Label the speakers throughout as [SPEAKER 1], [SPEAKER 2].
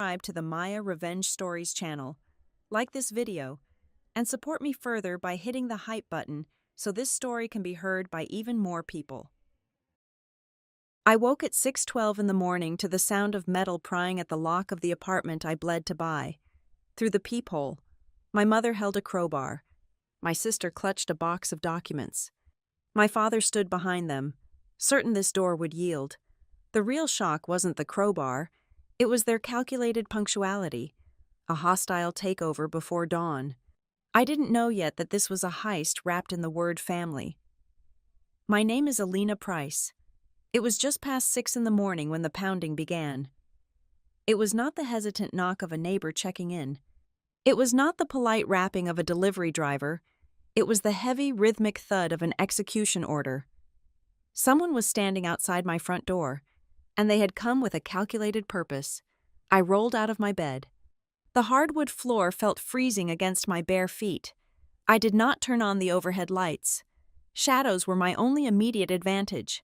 [SPEAKER 1] subscribe to the Maya Revenge Stories channel, like this video, and support me further by hitting the hype button so this story can be heard by even more people. I woke at 6:12 in the morning to the sound of metal prying at the lock of the apartment I bled to buy. Through the peephole, my mother held a crowbar. My sister clutched a box of documents. My father stood behind them, certain this door would yield. The real shock wasn't the crowbar, it was their calculated punctuality, a hostile takeover before dawn. I didn't know yet that this was a heist wrapped in the word family. My name is Alina Price. It was just past 6 in the morning when the pounding began. It was not the hesitant knock of a neighbor checking in. It was not the polite rapping of a delivery driver. It was the heavy, rhythmic thud of an execution order. Someone was standing outside my front door, and they had come with a calculated purpose. I rolled out of my bed. The hardwood floor felt freezing against my bare feet. I did not turn on the overhead lights. Shadows were my only immediate advantage.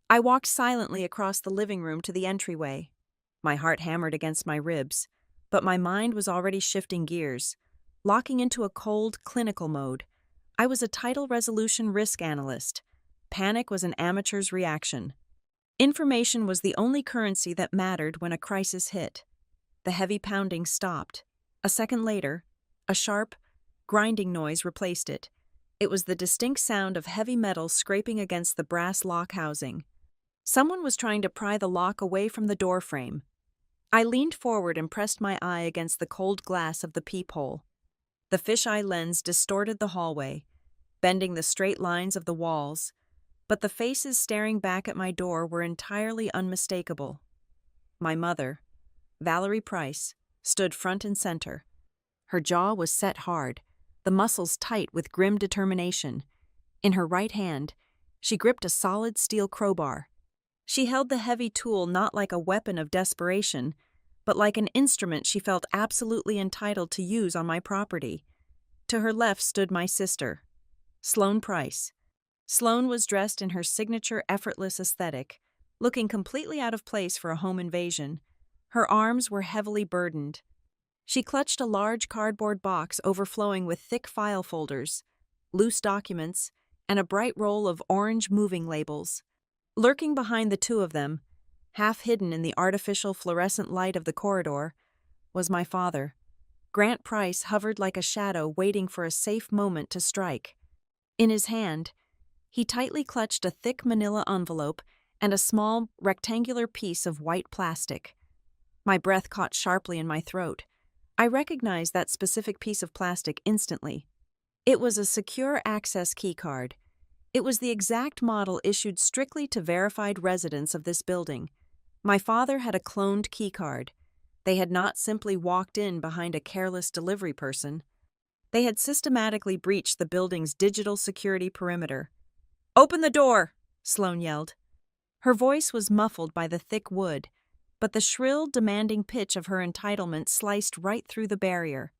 [SPEAKER 1] I walked silently across the living room to the entryway. My heart hammered against my ribs, but my mind was already shifting gears, locking into a cold, clinical mode. I was a title resolution risk analyst. Panic was an amateur's reaction. Information was the only currency that mattered when a crisis hit. The heavy pounding stopped. A second later, a sharp, grinding noise replaced it. It was the distinct sound of heavy metal scraping against the brass lock housing. Someone was trying to pry the lock away from the door frame. I leaned forward and pressed my eye against the cold glass of the peephole. The fisheye lens distorted the hallway, bending the straight lines of the walls, but the faces staring back at my door were entirely unmistakable. My mother, Valerie Price, stood front and center. Her jaw was set hard, the muscles tight with grim determination. In her right hand, she gripped a solid steel crowbar. She held the heavy tool not like a weapon of desperation, but like an instrument she felt absolutely entitled to use on my property. To her left stood my sister, Sloane Price. Sloane was dressed in her signature effortless aesthetic, looking completely out of place for a home invasion. Her arms were heavily burdened. She clutched a large cardboard box overflowing with thick file folders, loose documents, and a bright roll of orange moving labels. Lurking behind the two of them, half hidden in the artificial fluorescent light of the corridor, was my father. Grant Price hovered like a shadow waiting for a safe moment to strike. In his hand, he tightly clutched a thick manila envelope and a small, rectangular piece of white plastic. My breath caught sharply in my throat. I recognized that specific piece of plastic instantly. It was a secure access keycard. It was the exact model issued strictly to verified residents of this building. My father had a cloned keycard. They had not simply walked in behind a careless delivery person. They had systematically breached the building's digital security perimeter. "Open the door!" Sloane yelled. Her voice was muffled by the thick wood, but the shrill, demanding pitch of her entitlement sliced right through the barrier.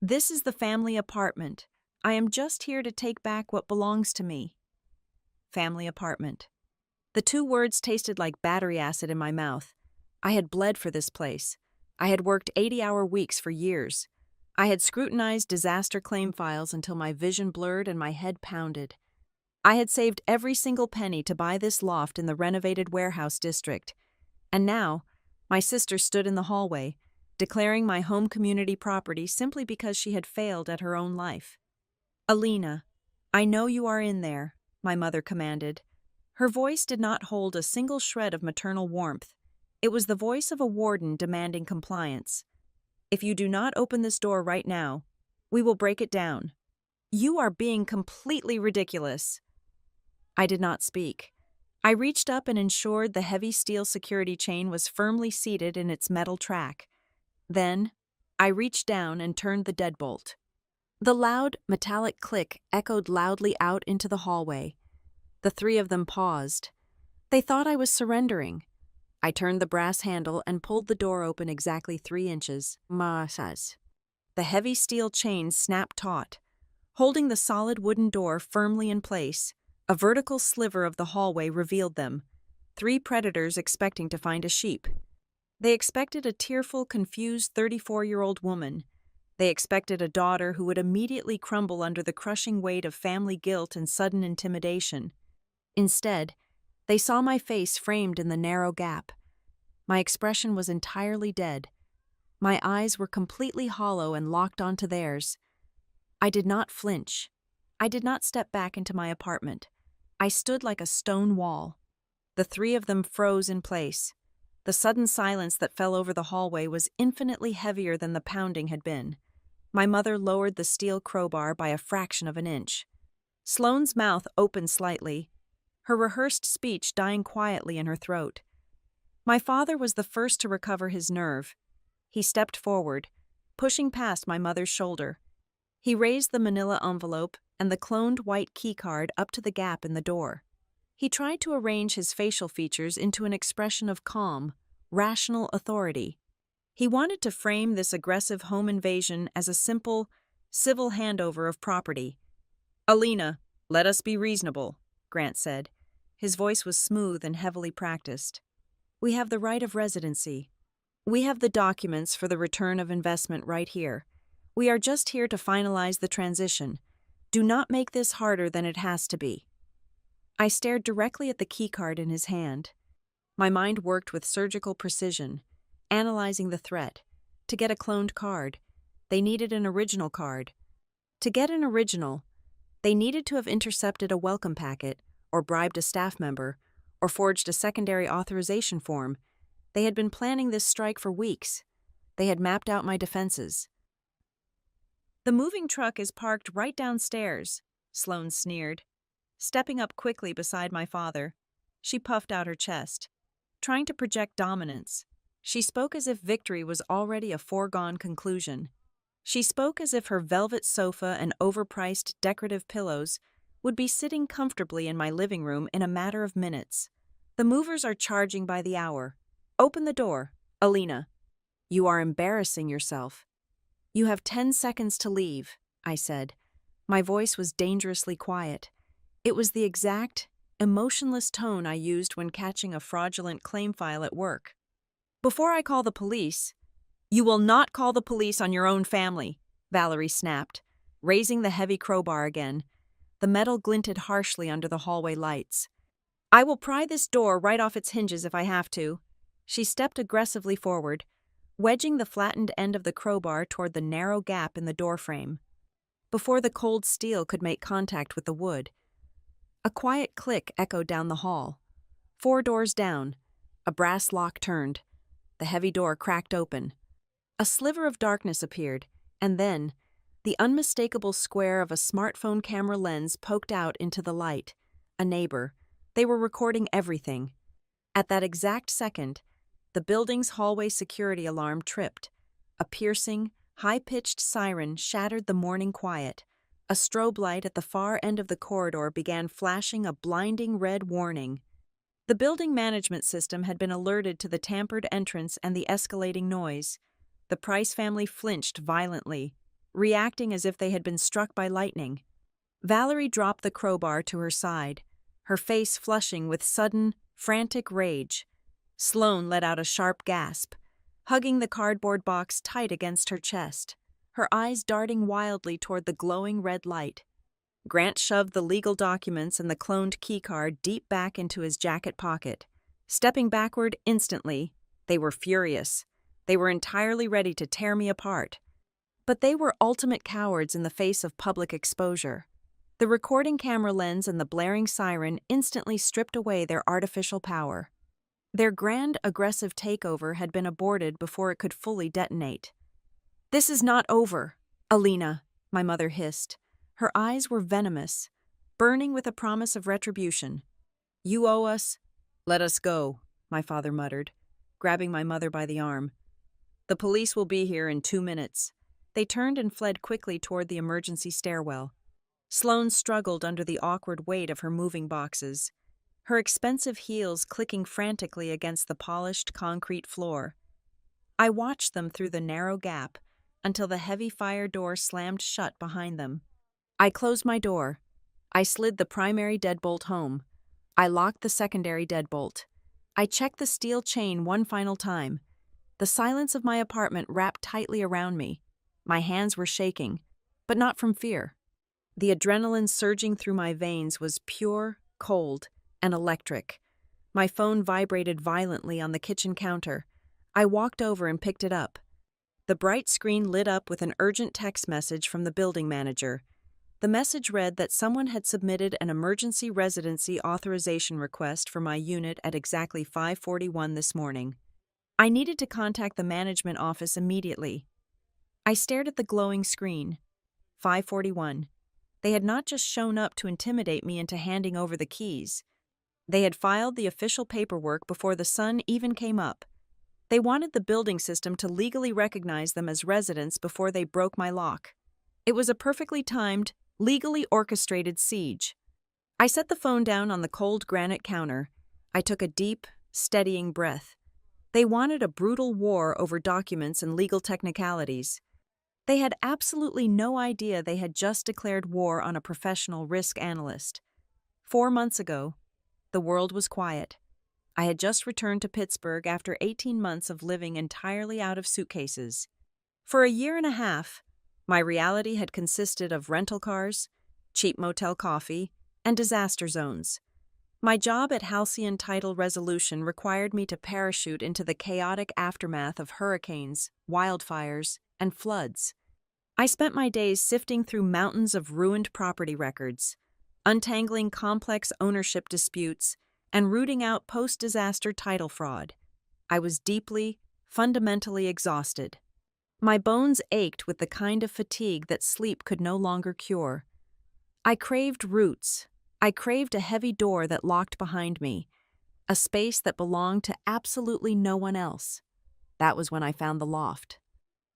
[SPEAKER 1] "This is the family apartment. I am just here to take back what belongs to me." Family apartment. The two words tasted like battery acid in my mouth. I had bled for this place. I had worked 80-hour weeks for years. I had scrutinized disaster claim files until my vision blurred and my head pounded. I had saved every single penny to buy this loft in the renovated warehouse district. And now, my sister stood in the hallway, declaring my home community property simply because she had failed at her own life. "Alina, I know you are in there," my mother commanded. Her voice did not hold a single shred of maternal warmth. It was the voice of a warden demanding compliance. "If you do not open this door right now, we will break it down. You are being completely ridiculous." I did not speak. I reached up and ensured the heavy steel security chain was firmly seated in its metal track. Then, I reached down and turned the deadbolt. The loud, metallic click echoed loudly out into the hallway. The three of them paused. They thought I was surrendering. I turned the brass handle and pulled the door open exactly 3 inches. The heavy steel chain snapped taut, holding the solid wooden door firmly in place. A vertical sliver of the hallway revealed them, 3 predators expecting to find a sheep. They expected a tearful, confused 34-year-old woman. They expected a daughter who would immediately crumble under the crushing weight of family guilt and sudden intimidation. Instead, they saw my face framed in the narrow gap. My expression was entirely dead. My eyes were completely hollow and locked onto theirs. I did not flinch. I did not step back into my apartment. I stood like a stone wall. The three of them froze in place. The sudden silence that fell over the hallway was infinitely heavier than the pounding had been. My mother lowered the steel crowbar by a fraction of an inch. Sloane's mouth opened slightly, her rehearsed speech dying quietly in her throat. My father was the first to recover his nerve. He stepped forward, pushing past my mother's shoulder. He raised the manila envelope and the cloned white keycard up to the gap in the door. He tried to arrange his facial features into an expression of calm, rational authority. He wanted to frame this aggressive home invasion as a simple, civil handover of property. "Alina, let us be reasonable," Grant said. His voice was smooth and heavily practiced. "We have the right of residency. We have the documents for the return of investment right here. We are just here to finalize the transition. Do not make this harder than it has to be." I stared directly at the keycard in his hand. My mind worked with surgical precision, analyzing the threat. To get a cloned card, they needed an original card. To get an original, they needed to have intercepted a welcome packet, or bribed a staff member, or forged a secondary authorization form. They had been planning this strike for weeks. They had mapped out my defenses. "The moving truck is parked right downstairs," Sloane sneered. Stepping up quickly beside my father, she puffed out her chest, trying to project dominance. She spoke as if victory was already a foregone conclusion. She spoke as if her velvet sofa and overpriced decorative pillows would be sitting comfortably in my living room in a matter of minutes. "The movers are charging by the hour. Open the door, Alina. You are embarrassing yourself." "You have 10 seconds to leave," I said. My voice was dangerously quiet. It was the exact, emotionless tone I used when catching a fraudulent claim file at work. "Before I call the police—" "You will not call the police on your own family," Valerie snapped, raising the heavy crowbar again. The metal glinted harshly under the hallway lights. "I will pry this door right off its hinges if I have to." She stepped aggressively forward, wedging the flattened end of the crowbar toward the narrow gap in the doorframe. Before the cold steel could make contact with the wood, a quiet click echoed down the hall. 4 doors down, a brass lock turned. The heavy door cracked open. A sliver of darkness appeared, and then the unmistakable square of a smartphone camera lens poked out into the light. A neighbor. They were recording everything. At that exact second, the building's hallway security alarm tripped. A piercing, high-pitched siren shattered the morning quiet. A strobe light at the far end of the corridor began flashing a blinding red warning. The building management system had been alerted to the tampered entrance and the escalating noise. The Price family flinched violently, reacting as if they had been struck by lightning. Valerie dropped the crowbar to her side, her face flushing with sudden, frantic rage. Sloane let out a sharp gasp, hugging the cardboard box tight against her chest, her eyes darting wildly toward the glowing red light. Grant shoved the legal documents and the cloned keycard deep back into his jacket pocket. Stepping backward instantly, they were furious. They were entirely ready to tear me apart. But they were ultimate cowards in the face of public exposure. The recording camera lens and the blaring siren instantly stripped away their artificial power. Their grand, aggressive takeover had been aborted before it could fully detonate. "This is not over, Alina," my mother hissed. Her eyes were venomous, burning with a promise of retribution. "You owe us—" "Let us go," my father muttered, grabbing my mother by the arm. "The police will be here in 2 minutes." They turned and fled quickly toward the emergency stairwell. Sloane struggled under the awkward weight of her moving boxes, her expensive heels clicking frantically against the polished concrete floor. I watched them through the narrow gap until the heavy fire door slammed shut behind them. I closed my door. I slid the primary deadbolt home. I locked the secondary deadbolt. I checked the steel chain one final time. The silence of my apartment wrapped tightly around me. My hands were shaking, but not from fear. The adrenaline surging through my veins was pure, cold, and electric. My phone vibrated violently on the kitchen counter. I walked over and picked it up. The bright screen lit up with an urgent text message from the building manager. The message read that someone had submitted an emergency residency authorization request for my unit at exactly 5:41 this morning. I needed to contact the management office immediately. I stared at the glowing screen. 5:41. They had not just shown up to intimidate me into handing over the keys. They had filed the official paperwork before the sun even came up. They wanted the building system to legally recognize them as residents before they broke my lock. It was a perfectly timed, legally orchestrated siege. I set the phone down on the cold granite counter. I took a deep, steadying breath. They wanted a brutal war over documents and legal technicalities. They had absolutely no idea they had just declared war on a professional risk analyst. 4 months ago, the world was quiet. I had just returned to Pittsburgh after 18 months of living entirely out of suitcases. For a year and a half, my reality had consisted of rental cars, cheap motel coffee, and disaster zones. My job at Halcyon Title Resolution required me to parachute into the chaotic aftermath of hurricanes, wildfires, and floods. I spent my days sifting through mountains of ruined property records, untangling complex ownership disputes, and rooting out post-disaster title fraud. I was deeply, fundamentally exhausted. My bones ached with the kind of fatigue that sleep could no longer cure. I craved roots. I craved a heavy door that locked behind me, a space that belonged to absolutely no one else. That was when I found the loft.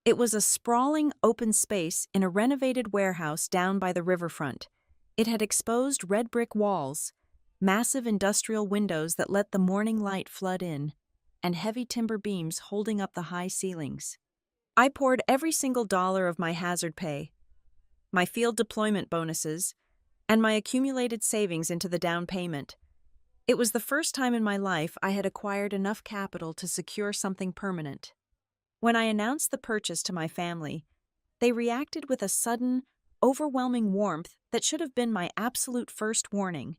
[SPEAKER 1] It was a sprawling, open space in a renovated warehouse down by the riverfront. It had exposed red brick walls, massive industrial windows that let the morning light flood in, and heavy timber beams holding up the high ceilings. I poured every single dollar of my hazard pay, my field deployment bonuses, and my accumulated savings into the down payment. It was the first time in my life I had acquired enough capital to secure something permanent. When I announced the purchase to my family, they reacted with a sudden, overwhelming warmth that should have been my absolute first warning.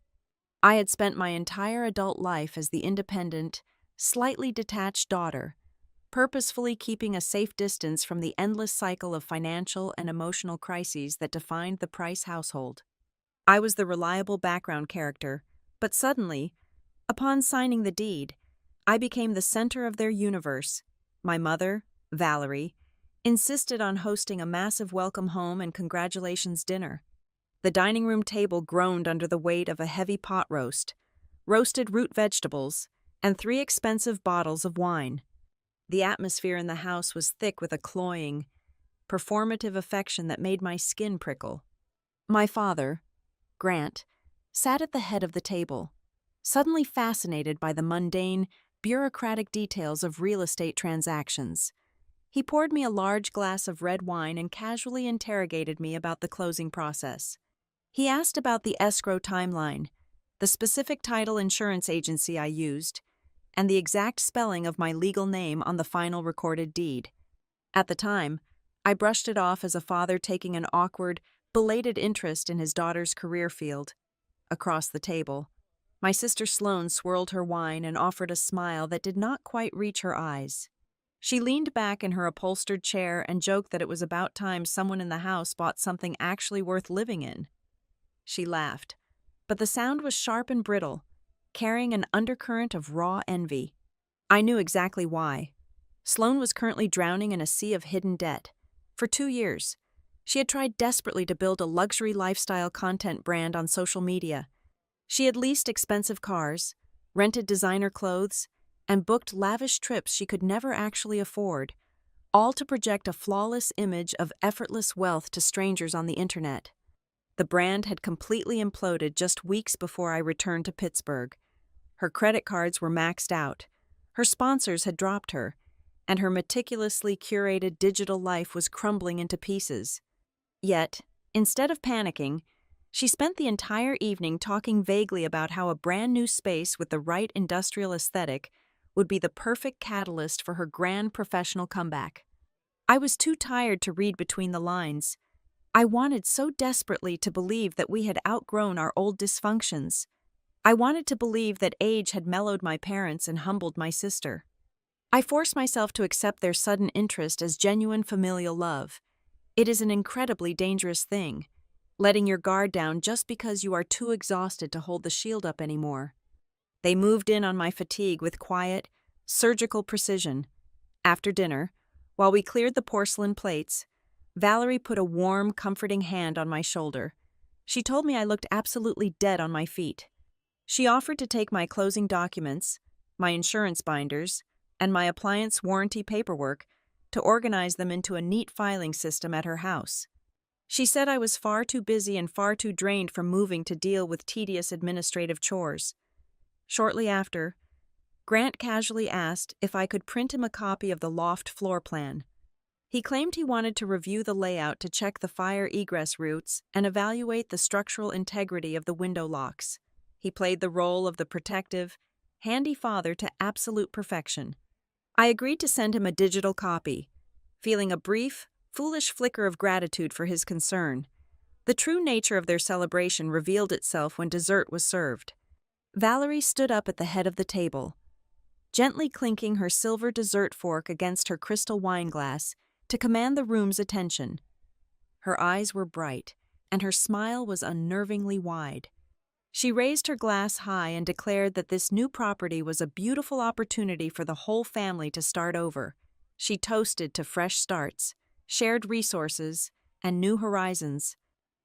[SPEAKER 1] I had spent my entire adult life as the independent, slightly detached daughter, purposefully keeping a safe distance from the endless cycle of financial and emotional crises that defined the Price household. I was the reliable background character, but suddenly, upon signing the deed, I became the center of their universe. My mother, Valerie, insisted on hosting a massive welcome home and congratulations dinner. The dining room table groaned under the weight of a heavy pot roast, roasted root vegetables, and 3 expensive bottles of wine. The atmosphere in the house was thick with a cloying, performative affection that made my skin prickle. My father, Grant, sat at the head of the table, suddenly fascinated by the mundane, bureaucratic details of real estate transactions. He poured me a large glass of red wine and casually interrogated me about the closing process. He asked about the escrow timeline, the specific title insurance agency I used, and the exact spelling of my legal name on the final recorded deed. At the time, I brushed it off as a father taking an awkward, belated interest in his daughter's career field. Across the table, my sister Sloane swirled her wine and offered a smile that did not quite reach her eyes. She leaned back in her upholstered chair and joked that it was about time someone in the house bought something actually worth living in. She laughed, but the sound was sharp and brittle, carrying an undercurrent of raw envy. I knew exactly why. Sloane was currently drowning in a sea of hidden debt. For 2 years, she had tried desperately to build a luxury lifestyle content brand on social media. She had leased expensive cars, rented designer clothes, and booked lavish trips she could never actually afford, all to project a flawless image of effortless wealth to strangers on the internet. The brand had completely imploded just weeks before I returned to Pittsburgh. Her credit cards were maxed out, her sponsors had dropped her, and her meticulously curated digital life was crumbling into pieces. Yet, instead of panicking, she spent the entire evening talking vaguely about how a brand new space with the right industrial aesthetic would be the perfect catalyst for her grand professional comeback. I was too tired to read between the lines. I wanted so desperately to believe that we had outgrown our old dysfunctions. I wanted to believe that age had mellowed my parents and humbled my sister. I forced myself to accept their sudden interest as genuine familial love. It is an incredibly dangerous thing, letting your guard down just because you are too exhausted to hold the shield up anymore. They moved in on my fatigue with quiet, surgical precision. After dinner, while we cleared the porcelain plates, Valerie put a warm, comforting hand on my shoulder. She told me I looked absolutely dead on my feet. She offered to take my closing documents, my insurance binders, and my appliance warranty paperwork to organize them into a neat filing system at her house. She said I was far too busy and far too drained from moving to deal with tedious administrative chores. Shortly after, Grant casually asked if I could print him a copy of the loft floor plan. He claimed he wanted to review the layout to check the fire egress routes and evaluate the structural integrity of the window locks. He played the role of the protective, handy father to absolute perfection. I agreed to send him a digital copy, feeling a brief, foolish flicker of gratitude for his concern. The true nature of their celebration revealed itself when dessert was served. Valerie stood up at the head of the table, gently clinking her silver dessert fork against her crystal wine glass to command the room's attention. Her eyes were bright, and her smile was unnervingly wide. She raised her glass high and declared that this new property was a beautiful opportunity for the whole family to start over. She toasted to fresh starts, shared resources, and new horizons.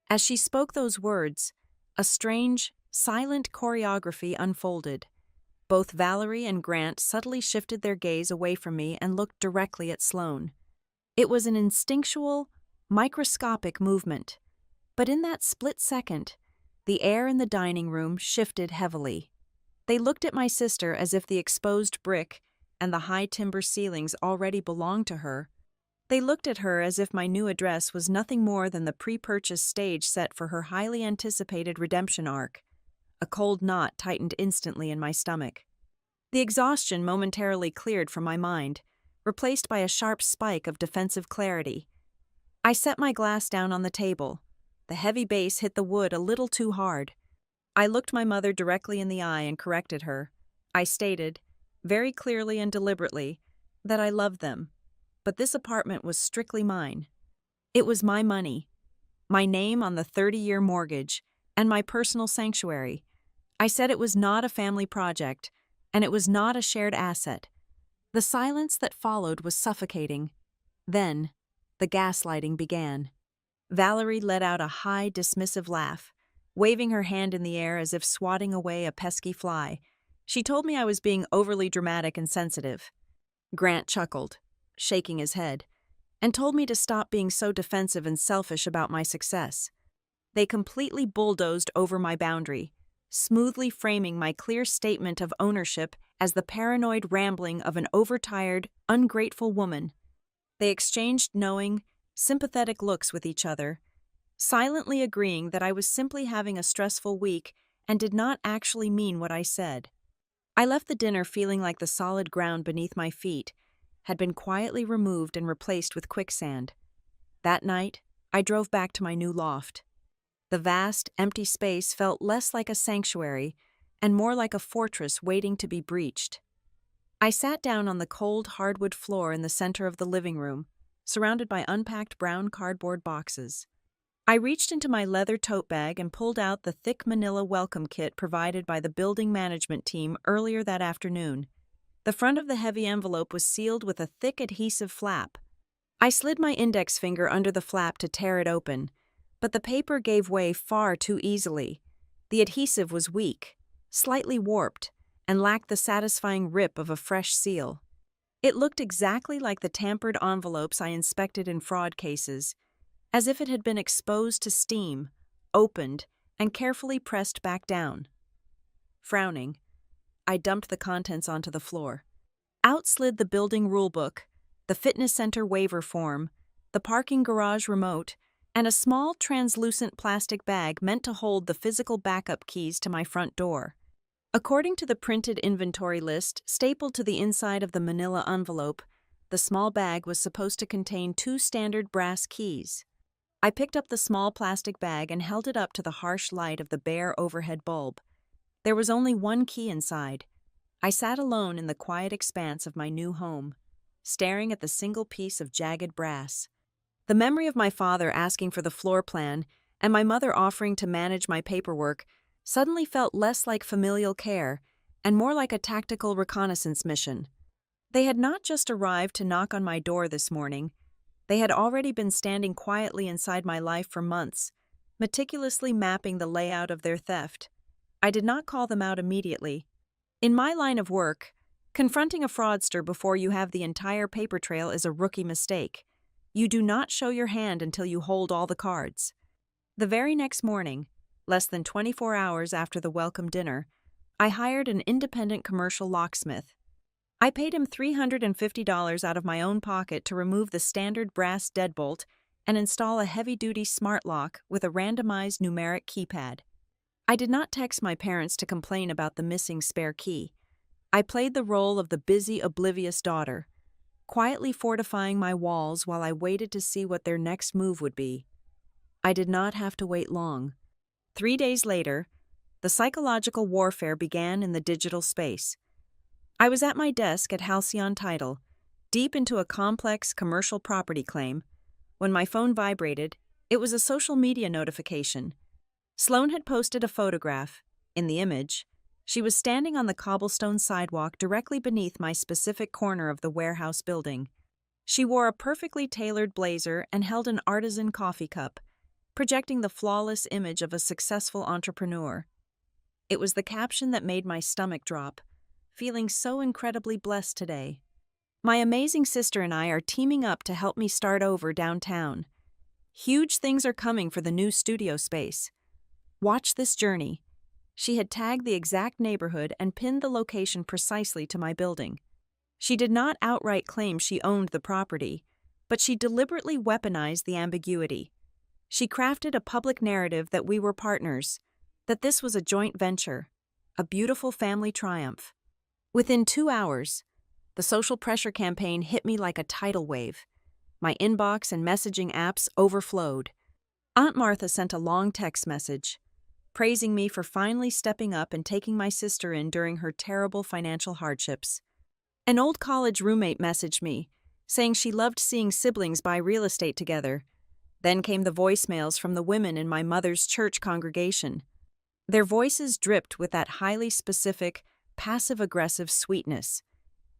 [SPEAKER 1] As she spoke those words, a strange, silent choreography unfolded. Both Valerie and Grant subtly shifted their gaze away from me and looked directly at Sloane. It was an instinctual, microscopic movement, but in that split second, the air in the dining room shifted heavily. They looked at my sister as if the exposed brick and the high timber ceilings already belonged to her. They looked at her as if my new address was nothing more than the pre-purchased stage set for her highly anticipated redemption arc. A cold knot tightened instantly in my stomach. The exhaustion momentarily cleared from my mind, replaced by a sharp spike of defensive clarity. I set my glass down on the table. The heavy base hit the wood a little too hard. I looked my mother directly in the eye and corrected her. I stated, very clearly and deliberately, that I loved them, but this apartment was strictly mine. It was my money, my name on the 30-year mortgage, and my personal sanctuary. I said it was not a family project, and it was not a shared asset. The silence that followed was suffocating. Then, the gaslighting began. Valerie let out a high, dismissive laugh, waving her hand in the air as if swatting away a pesky fly. She told me I was being overly dramatic and sensitive. Grant chuckled, shaking his head, and told me to stop being so defensive and selfish about my success. They completely bulldozed over my boundary, smoothly framing my clear statement of ownership as the paranoid rambling of an overtired, ungrateful woman. They exchanged knowing, sympathetic looks with each other, silently agreeing that I was simply having a stressful week and did not actually mean what I said. I left the dinner feeling like the solid ground beneath my feet had been quietly removed and replaced with quicksand. That night, I drove back to my new loft. The vast, empty space felt less like a sanctuary and more like a fortress waiting to be breached. I sat down on the cold hardwood floor in the center of the living room, surrounded by unpacked brown cardboard boxes. I reached into my leather tote bag and pulled out the thick manila welcome kit provided by the building management team earlier that afternoon. The front of the heavy envelope was sealed with a thick adhesive flap. I slid my index finger under the flap to tear it open, but the paper gave way far too easily. The adhesive was weak, slightly warped, and lacked the satisfying rip of a fresh seal. It looked exactly like the tampered envelopes I inspected in fraud cases, as if it had been exposed to steam, opened, and carefully pressed back down. Frowning, I dumped the contents onto the floor. Out slid the building rulebook, the fitness center waiver form, the parking garage remote, and a small translucent plastic bag meant to hold the physical backup keys to my front door. According to the printed inventory list stapled to the inside of the manila envelope, the small bag was supposed to contain 2 standard brass keys. I picked up the small plastic bag and held it up to the harsh light of the bare overhead bulb. There was only 1 key inside. I sat alone in the quiet expanse of my new home, staring at the single piece of jagged brass. The memory of my father asking for the floor plan and my mother offering to manage my paperwork suddenly felt less like familial care and more like a tactical reconnaissance mission. They had not just arrived to knock on my door this morning. They had already been standing quietly inside my life for months, meticulously mapping the layout of their theft. I did not call them out immediately. In my line of work, confronting a fraudster before you have the entire paper trail is a rookie mistake. You do not show your hand until you hold all the cards. The very next morning, less than 24 hours after the welcome dinner, I hired an independent commercial locksmith. I paid him $350 out of my own pocket to remove the standard brass deadbolt and install a heavy-duty smart lock with a randomized numeric keypad. I did not text my parents to complain about the missing spare key. I played the role of the busy, oblivious daughter, quietly fortifying my walls while I waited to see what their next move would be. I did not have to wait long. 3 days later, the psychological warfare began in the digital space. I was at my desk at Halcyon Title, deep into a complex commercial property claim. When my phone vibrated, it was a social media notification. Sloan had posted a photograph. In the image, she was standing on the cobblestone sidewalk directly beneath my specific corner of the warehouse building. She wore a perfectly tailored blazer and held an artisan coffee cup, projecting the flawless image of a successful entrepreneur. It was the caption that made my stomach drop, feeling so incredibly blessed today. My amazing sister and I are teaming up to help me start over downtown. Huge things are coming for the new studio space. Watch this journey. She had tagged the exact neighborhood and pinned the location precisely to my building. She did not outright claim she owned the property, but she deliberately weaponized the ambiguity. She crafted a public narrative that we were partners, that this was a joint venture, a beautiful family triumph. Within 2 hours, the social pressure campaign hit me like a tidal wave. My inbox and messaging apps overflowed. Aunt Martha sent a long text message, praising me for finally stepping up and taking my sister in during her terrible financial hardships. An old college roommate messaged me, saying she loved seeing siblings buy real estate together. Then came the voicemails from the women in my mother's church congregation. Their voices dripped with that highly specific, passive-aggressive sweetness.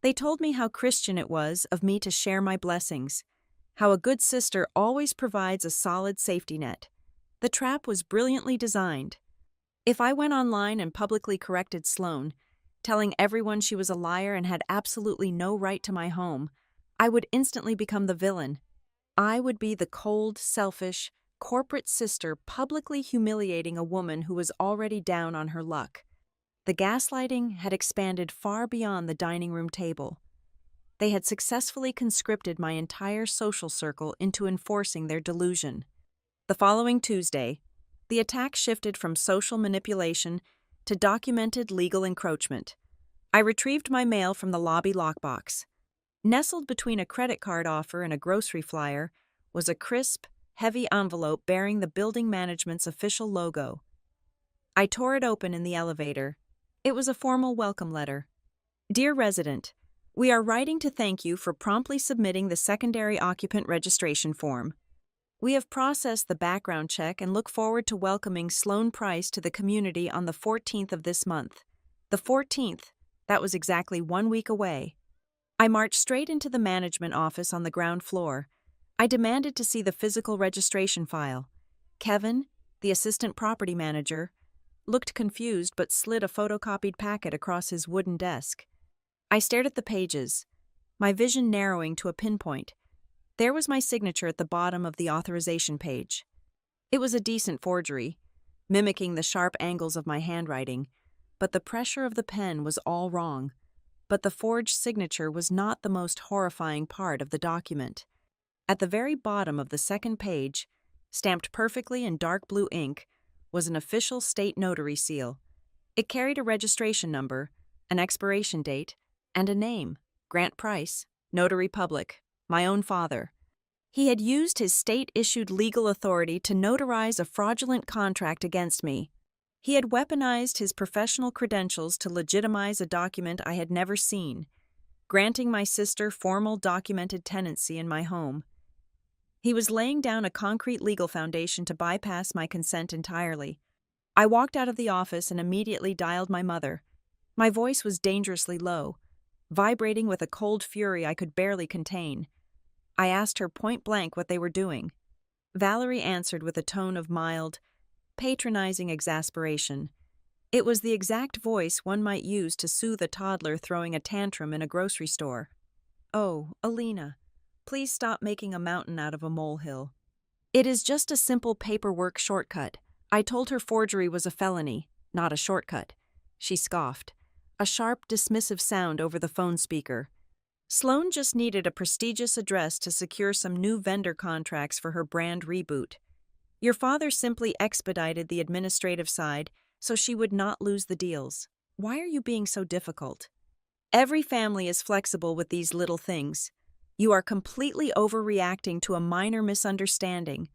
[SPEAKER 1] They told me how Christian it was of me to share my blessings, how a good sister always provides a solid safety net. The trap was brilliantly designed. If I went online and publicly corrected Sloan, telling everyone she was a liar and had absolutely no right to my home, I would instantly become the villain. I would be the cold, selfish, corporate sister publicly humiliating a woman who was already down on her luck. The gaslighting had expanded far beyond the dining room table. They had successfully conscripted my entire social circle into enforcing their delusion. The following Tuesday, the attack shifted from social manipulation to documented legal encroachment. I retrieved my mail from the lobby lockbox. Nestled between a credit card offer and a grocery flyer was a crisp, heavy envelope bearing the building management's official logo. I tore it open in the elevator. It was a formal welcome letter. Dear resident, we are writing to thank you for promptly submitting the secondary occupant registration form. We have processed the background check and look forward to welcoming Sloan Price to the community on the 14th of this month. The 14th, that was exactly 1 week away. I marched straight into the management office on the ground floor. I demanded to see the physical registration file. Kevin, the assistant property manager, looked confused but slid a photocopied packet across his wooden desk. I stared at the pages, my vision narrowing to a pinpoint. There was my signature at the bottom of the authorization page. It was a decent forgery, mimicking the sharp angles of my handwriting, but the pressure of the pen was all wrong. But the forged signature was not the most horrifying part of the document. At the very bottom of the second page, stamped perfectly in dark blue ink, was an official state notary seal. It carried a registration number, an expiration date, and a name: Grant Price, Notary Public, my own father. He had used his state-issued legal authority to notarize a fraudulent contract against me. He had weaponized his professional credentials to legitimize a document I had never seen, granting my sister formal documented tenancy in my home. He was laying down a concrete legal foundation to bypass my consent entirely. I walked out of the office and immediately dialed my mother. My voice was dangerously low, vibrating with a cold fury I could barely contain. I asked her point blank what they were doing. Valerie answered with a tone of mild, patronizing exasperation. It was the exact voice one might use to soothe a toddler throwing a tantrum in a grocery store. "Oh, Alina, please stop making a mountain out of a molehill. It is just a simple paperwork shortcut." I told her forgery was a felony, not a shortcut. She scoffed, a sharp, dismissive sound over the phone speaker. Sloan just needed a prestigious address to secure some new vendor contracts for her brand reboot. Your father simply expedited the administrative side so she would not lose the deals. Why are you being so difficult? Every family is flexible with these little things. You are completely overreacting to a minor misunderstanding.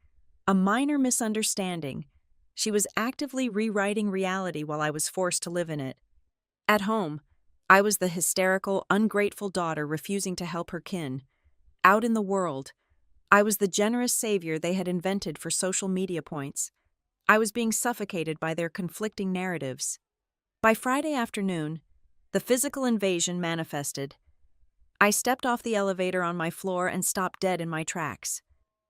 [SPEAKER 1] A minor misunderstanding. She was actively rewriting reality while I was forced to live in it. At home, I was the hysterical, ungrateful daughter refusing to help her kin. Out in the world, I was the generous savior they had invented for social media points. I was being suffocated by their conflicting narratives. By Friday afternoon, the physical invasion manifested. I stepped off the elevator on my floor and stopped dead in my tracks.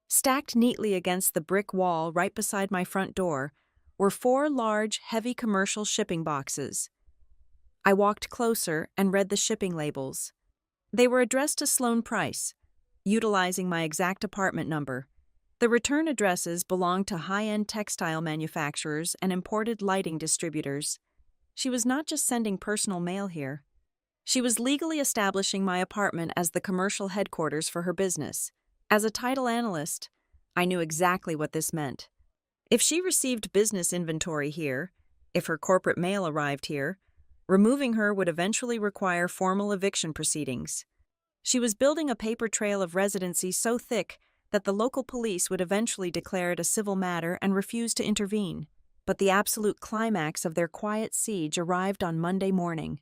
[SPEAKER 1] Stacked neatly against the brick wall right beside my front door were 4 large, heavy commercial shipping boxes. I walked closer and read the shipping labels. They were addressed to Sloan Price, utilizing my exact apartment number. The return addresses belonged to high-end textile manufacturers and imported lighting distributors. She was not just sending personal mail here. She was legally establishing my apartment as the commercial headquarters for her business. As a title analyst, I knew exactly what this meant. If she received business inventory here, if her corporate mail arrived here, removing her would eventually require formal eviction proceedings. She was building a paper trail of residency so thick that the local police would eventually declare it a civil matter and refuse to intervene. But the absolute climax of their quiet siege arrived on Monday morning.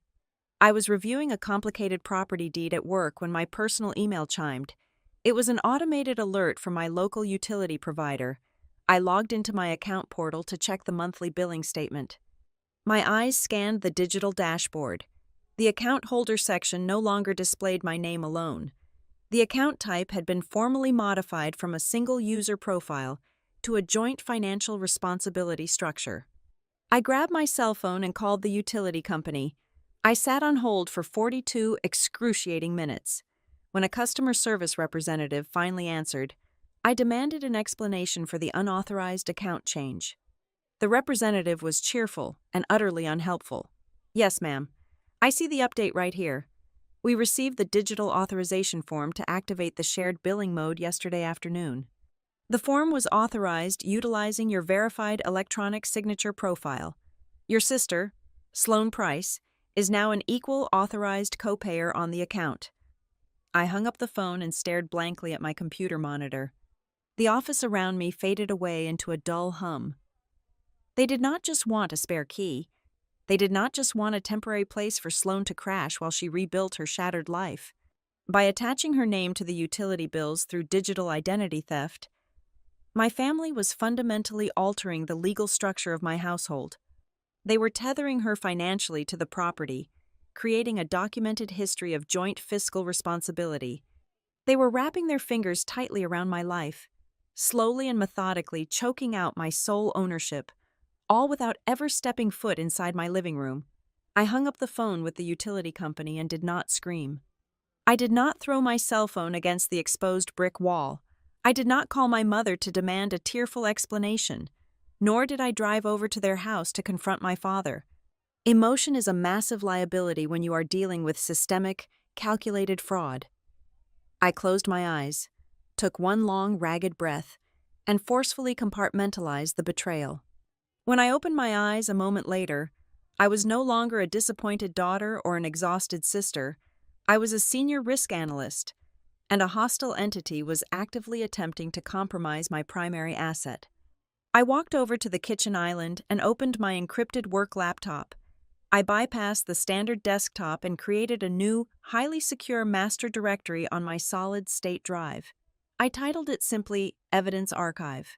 [SPEAKER 1] I was reviewing a complicated property deed at work when my personal email chimed. It was an automated alert from my local utility provider. I logged into my account portal to check the monthly billing statement. My eyes scanned the digital dashboard. The account holder section no longer displayed my name alone. The account type had been formally modified from a single user profile to a joint financial responsibility structure. I grabbed my cell phone and called the utility company. I sat on hold for 42 excruciating minutes. When a customer service representative finally answered, I demanded an explanation for the unauthorized account change. The representative was cheerful and utterly unhelpful. "Yes, ma'am. I see the update right here. We received the digital authorization form to activate the shared billing mode yesterday afternoon. The form was authorized utilizing your verified electronic signature profile. Your sister, Sloan Price, is now an equal authorized co-payer on the account." I hung up the phone and stared blankly at my computer monitor. The office around me faded away into a dull hum. They did not just want a spare key. They did not just want a temporary place for Sloan to crash while she rebuilt her shattered life. By attaching her name to the utility bills through digital identity theft, my family was fundamentally altering the legal structure of my household. They were tethering her financially to the property, creating a documented history of joint fiscal responsibility. They were wrapping their fingers tightly around my life, slowly and methodically choking out my sole ownership, all without ever stepping foot inside my living room. I hung up the phone with the utility company and did not scream. I did not throw my cell phone against the exposed brick wall. I did not call my mother to demand a tearful explanation, nor did I drive over to their house to confront my father. Emotion is a massive liability when you are dealing with systemic, calculated fraud. I closed my eyes, took one long, ragged breath, and forcefully compartmentalized the betrayal. When I opened my eyes a moment later, I was no longer a disappointed daughter or an exhausted sister. I was a senior risk analyst, and a hostile entity was actively attempting to compromise my primary asset. I walked over to the kitchen island and opened my encrypted work laptop. I bypassed the standard desktop and created a new, highly secure master directory on my solid-state drive. I titled it simply Evidence Archive.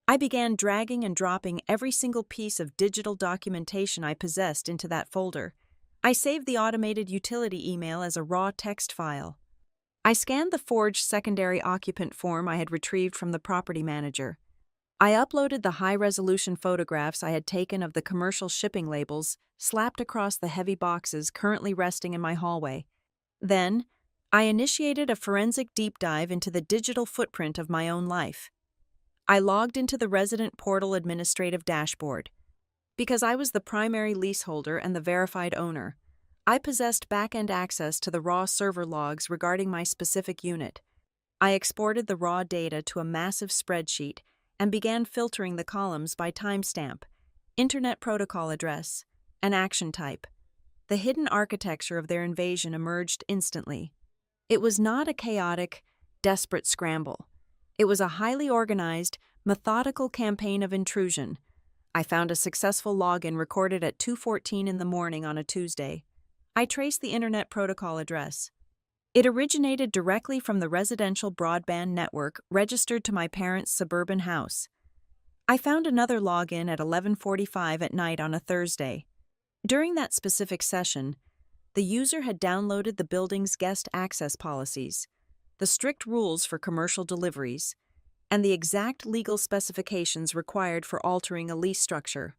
[SPEAKER 1] I began dragging and dropping every single piece of digital documentation I possessed into that folder. I saved the automated utility email as a raw text file. I scanned the forged secondary occupant form I had retrieved from the property manager. I uploaded the high-resolution photographs I had taken of the commercial shipping labels slapped across the heavy boxes currently resting in my hallway. Then, I initiated a forensic deep dive into the digital footprint of my own life. I logged into the resident portal administrative dashboard. Because I was the primary leaseholder and the verified owner, I possessed back-end access to the raw server logs regarding my specific unit. I exported the raw data to a massive spreadsheet and began filtering the columns by timestamp, internet protocol address, and action type. The hidden architecture of their invasion emerged instantly. It was not a chaotic, desperate scramble. It was a highly organized, methodical campaign of intrusion. I found a successful login recorded at 2:14 in the morning on a Tuesday. I traced the internet protocol address. It originated directly from the residential broadband network registered to my parents' suburban house. I found another login at 11:45 at night on a Thursday. During that specific session, the user had downloaded the building's guest access policies, the strict rules for commercial deliveries, and the exact legal specifications required for altering a lease structure.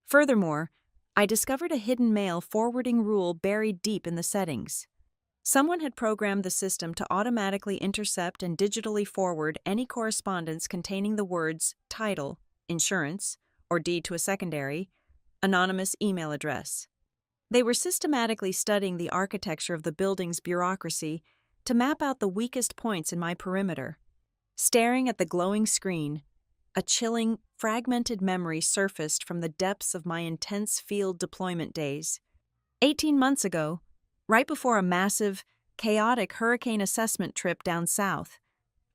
[SPEAKER 1] Furthermore, I discovered a hidden mail forwarding rule buried deep in the settings. Someone had programmed the system to automatically intercept and digitally forward any correspondence containing the words title, insurance, or deed to a secondary, anonymous email address. They were systematically studying the architecture of the building's bureaucracy to map out the weakest points in my perimeter. Staring at the glowing screen, a chilling, fragmented memory surfaced from the depths of my intense field deployment days. 18 months ago, right before a massive, chaotic hurricane assessment trip down south,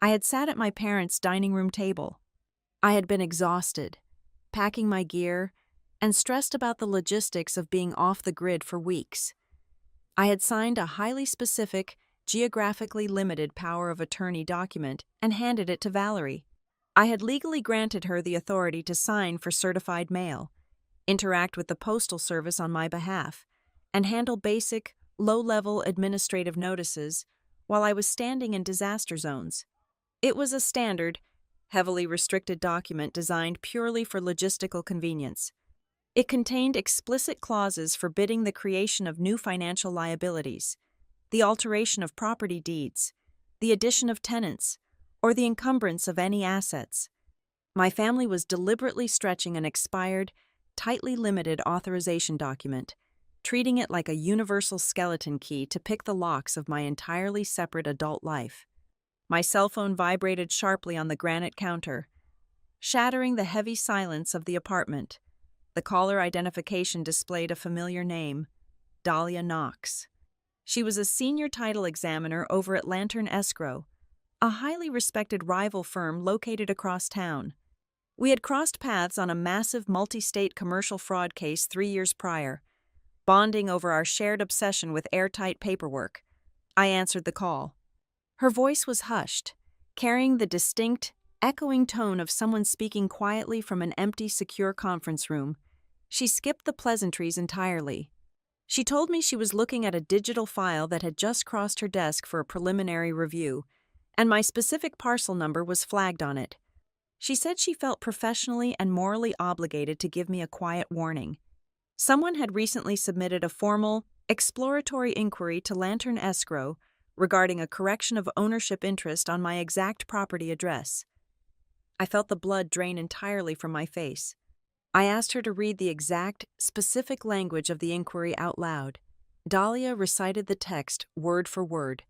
[SPEAKER 1] I had sat at my parents' dining room table. I had been exhausted, packing my gear, and stressed about the logistics of being off the grid for weeks. I had signed a highly specific, geographically limited power of attorney document and handed it to Valerie. I had legally granted her the authority to sign for certified mail, interact with the postal service on my behalf, and handle basic, low-level administrative notices while I was standing in disaster zones. It was a standard, heavily restricted document designed purely for logistical convenience. It contained explicit clauses forbidding the creation of new financial liabilities, the alteration of property deeds, the addition of tenants, or the encumbrance of any assets. My family was deliberately stretching an expired, tightly limited authorization document, treating it like a universal skeleton key to pick the locks of my entirely separate adult life. My cell phone vibrated sharply on the granite counter, shattering the heavy silence of the apartment. The caller identification displayed a familiar name, Dahlia Knox. She was a senior title examiner over at Lantern Escrow, a highly respected rival firm located across town. We had crossed paths on a massive multi-state commercial fraud case 3 years prior, bonding over our shared obsession with airtight paperwork. I answered the call. Her voice was hushed, carrying the distinct, echoing tone of someone speaking quietly from an empty, secure conference room. She skipped the pleasantries entirely. She told me she was looking at a digital file that had just crossed her desk for a preliminary review, and my specific parcel number was flagged on it. She said she felt professionally and morally obligated to give me a quiet warning. Someone had recently submitted a formal, exploratory inquiry to Lantern Escrow regarding a correction of ownership interest on my exact property address. I felt the blood drain entirely from my face. I asked her to read the exact, specific language of the inquiry out loud. Dahlia recited the text word for word.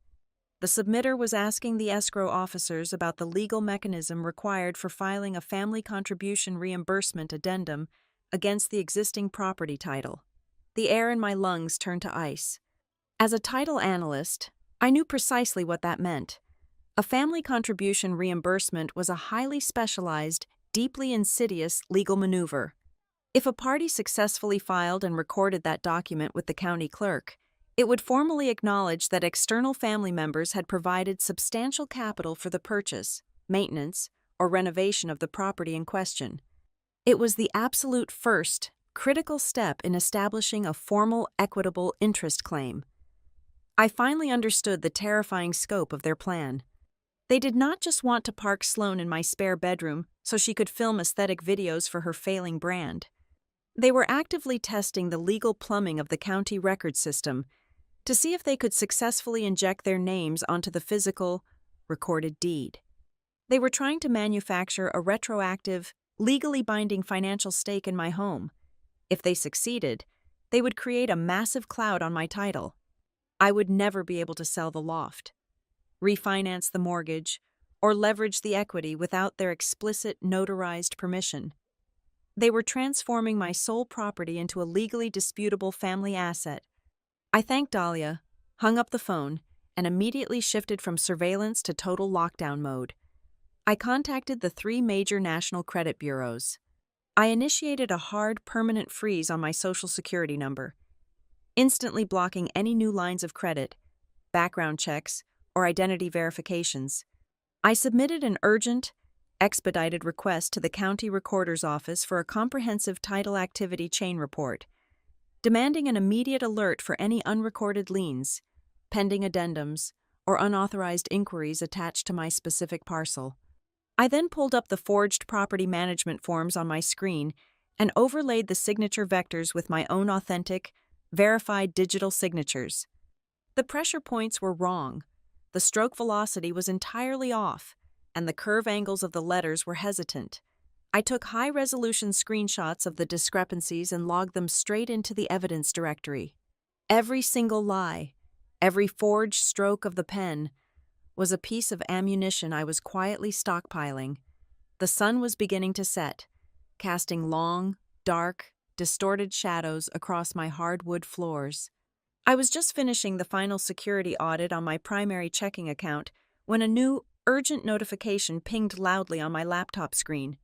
[SPEAKER 1] The submitter was asking the escrow officers about the legal mechanism required for filing a family contribution reimbursement addendum against the existing property title. The air in my lungs turned to ice. As a title analyst, I knew precisely what that meant. A family contribution reimbursement was a highly specialized, deeply insidious legal maneuver. If a party successfully filed and recorded that document with the county clerk, it would formally acknowledge that external family members had provided substantial capital for the purchase, maintenance, or renovation of the property in question. It was the absolute first, critical step in establishing a formal, equitable interest claim. I finally understood the terrifying scope of their plan. They did not just want to park Sloane in my spare bedroom so she could film aesthetic videos for her failing brand. They were actively testing the legal plumbing of the county record system to see if they could successfully inject their names onto the physical, recorded deed. They were trying to manufacture a retroactive, legally binding financial stake in my home. If they succeeded, they would create a massive cloud on my title. I would never be able to sell the loft, refinance the mortgage, or leverage the equity without their explicit, notarized permission. They were transforming my sole property into a legally disputable family asset. I thanked Dahlia, hung up the phone, and immediately shifted from surveillance to total lockdown mode. I contacted the 3 major national credit bureaus. I initiated a hard, permanent freeze on my Social Security number, instantly blocking any new lines of credit, background checks, or identity verifications. I submitted an urgent, expedited request to the county recorder's office for a comprehensive title activity chain report, demanding an immediate alert for any unrecorded liens, pending addendums, or unauthorized inquiries attached to my specific parcel. I then pulled up the forged property management forms on my screen and overlaid the signature vectors with my own authentic, verified digital signatures. The pressure points were wrong, the stroke velocity was entirely off, and the curve angles of the letters were hesitant. I took high-resolution screenshots of the discrepancies and logged them straight into the evidence directory. Every single lie, every forged stroke of the pen, was a piece of ammunition I was quietly stockpiling. The sun was beginning to set, casting long, dark, distorted shadows across my hardwood floors. I was just finishing the final security audit on my primary checking account when a new, urgent notification pinged loudly on my laptop screen.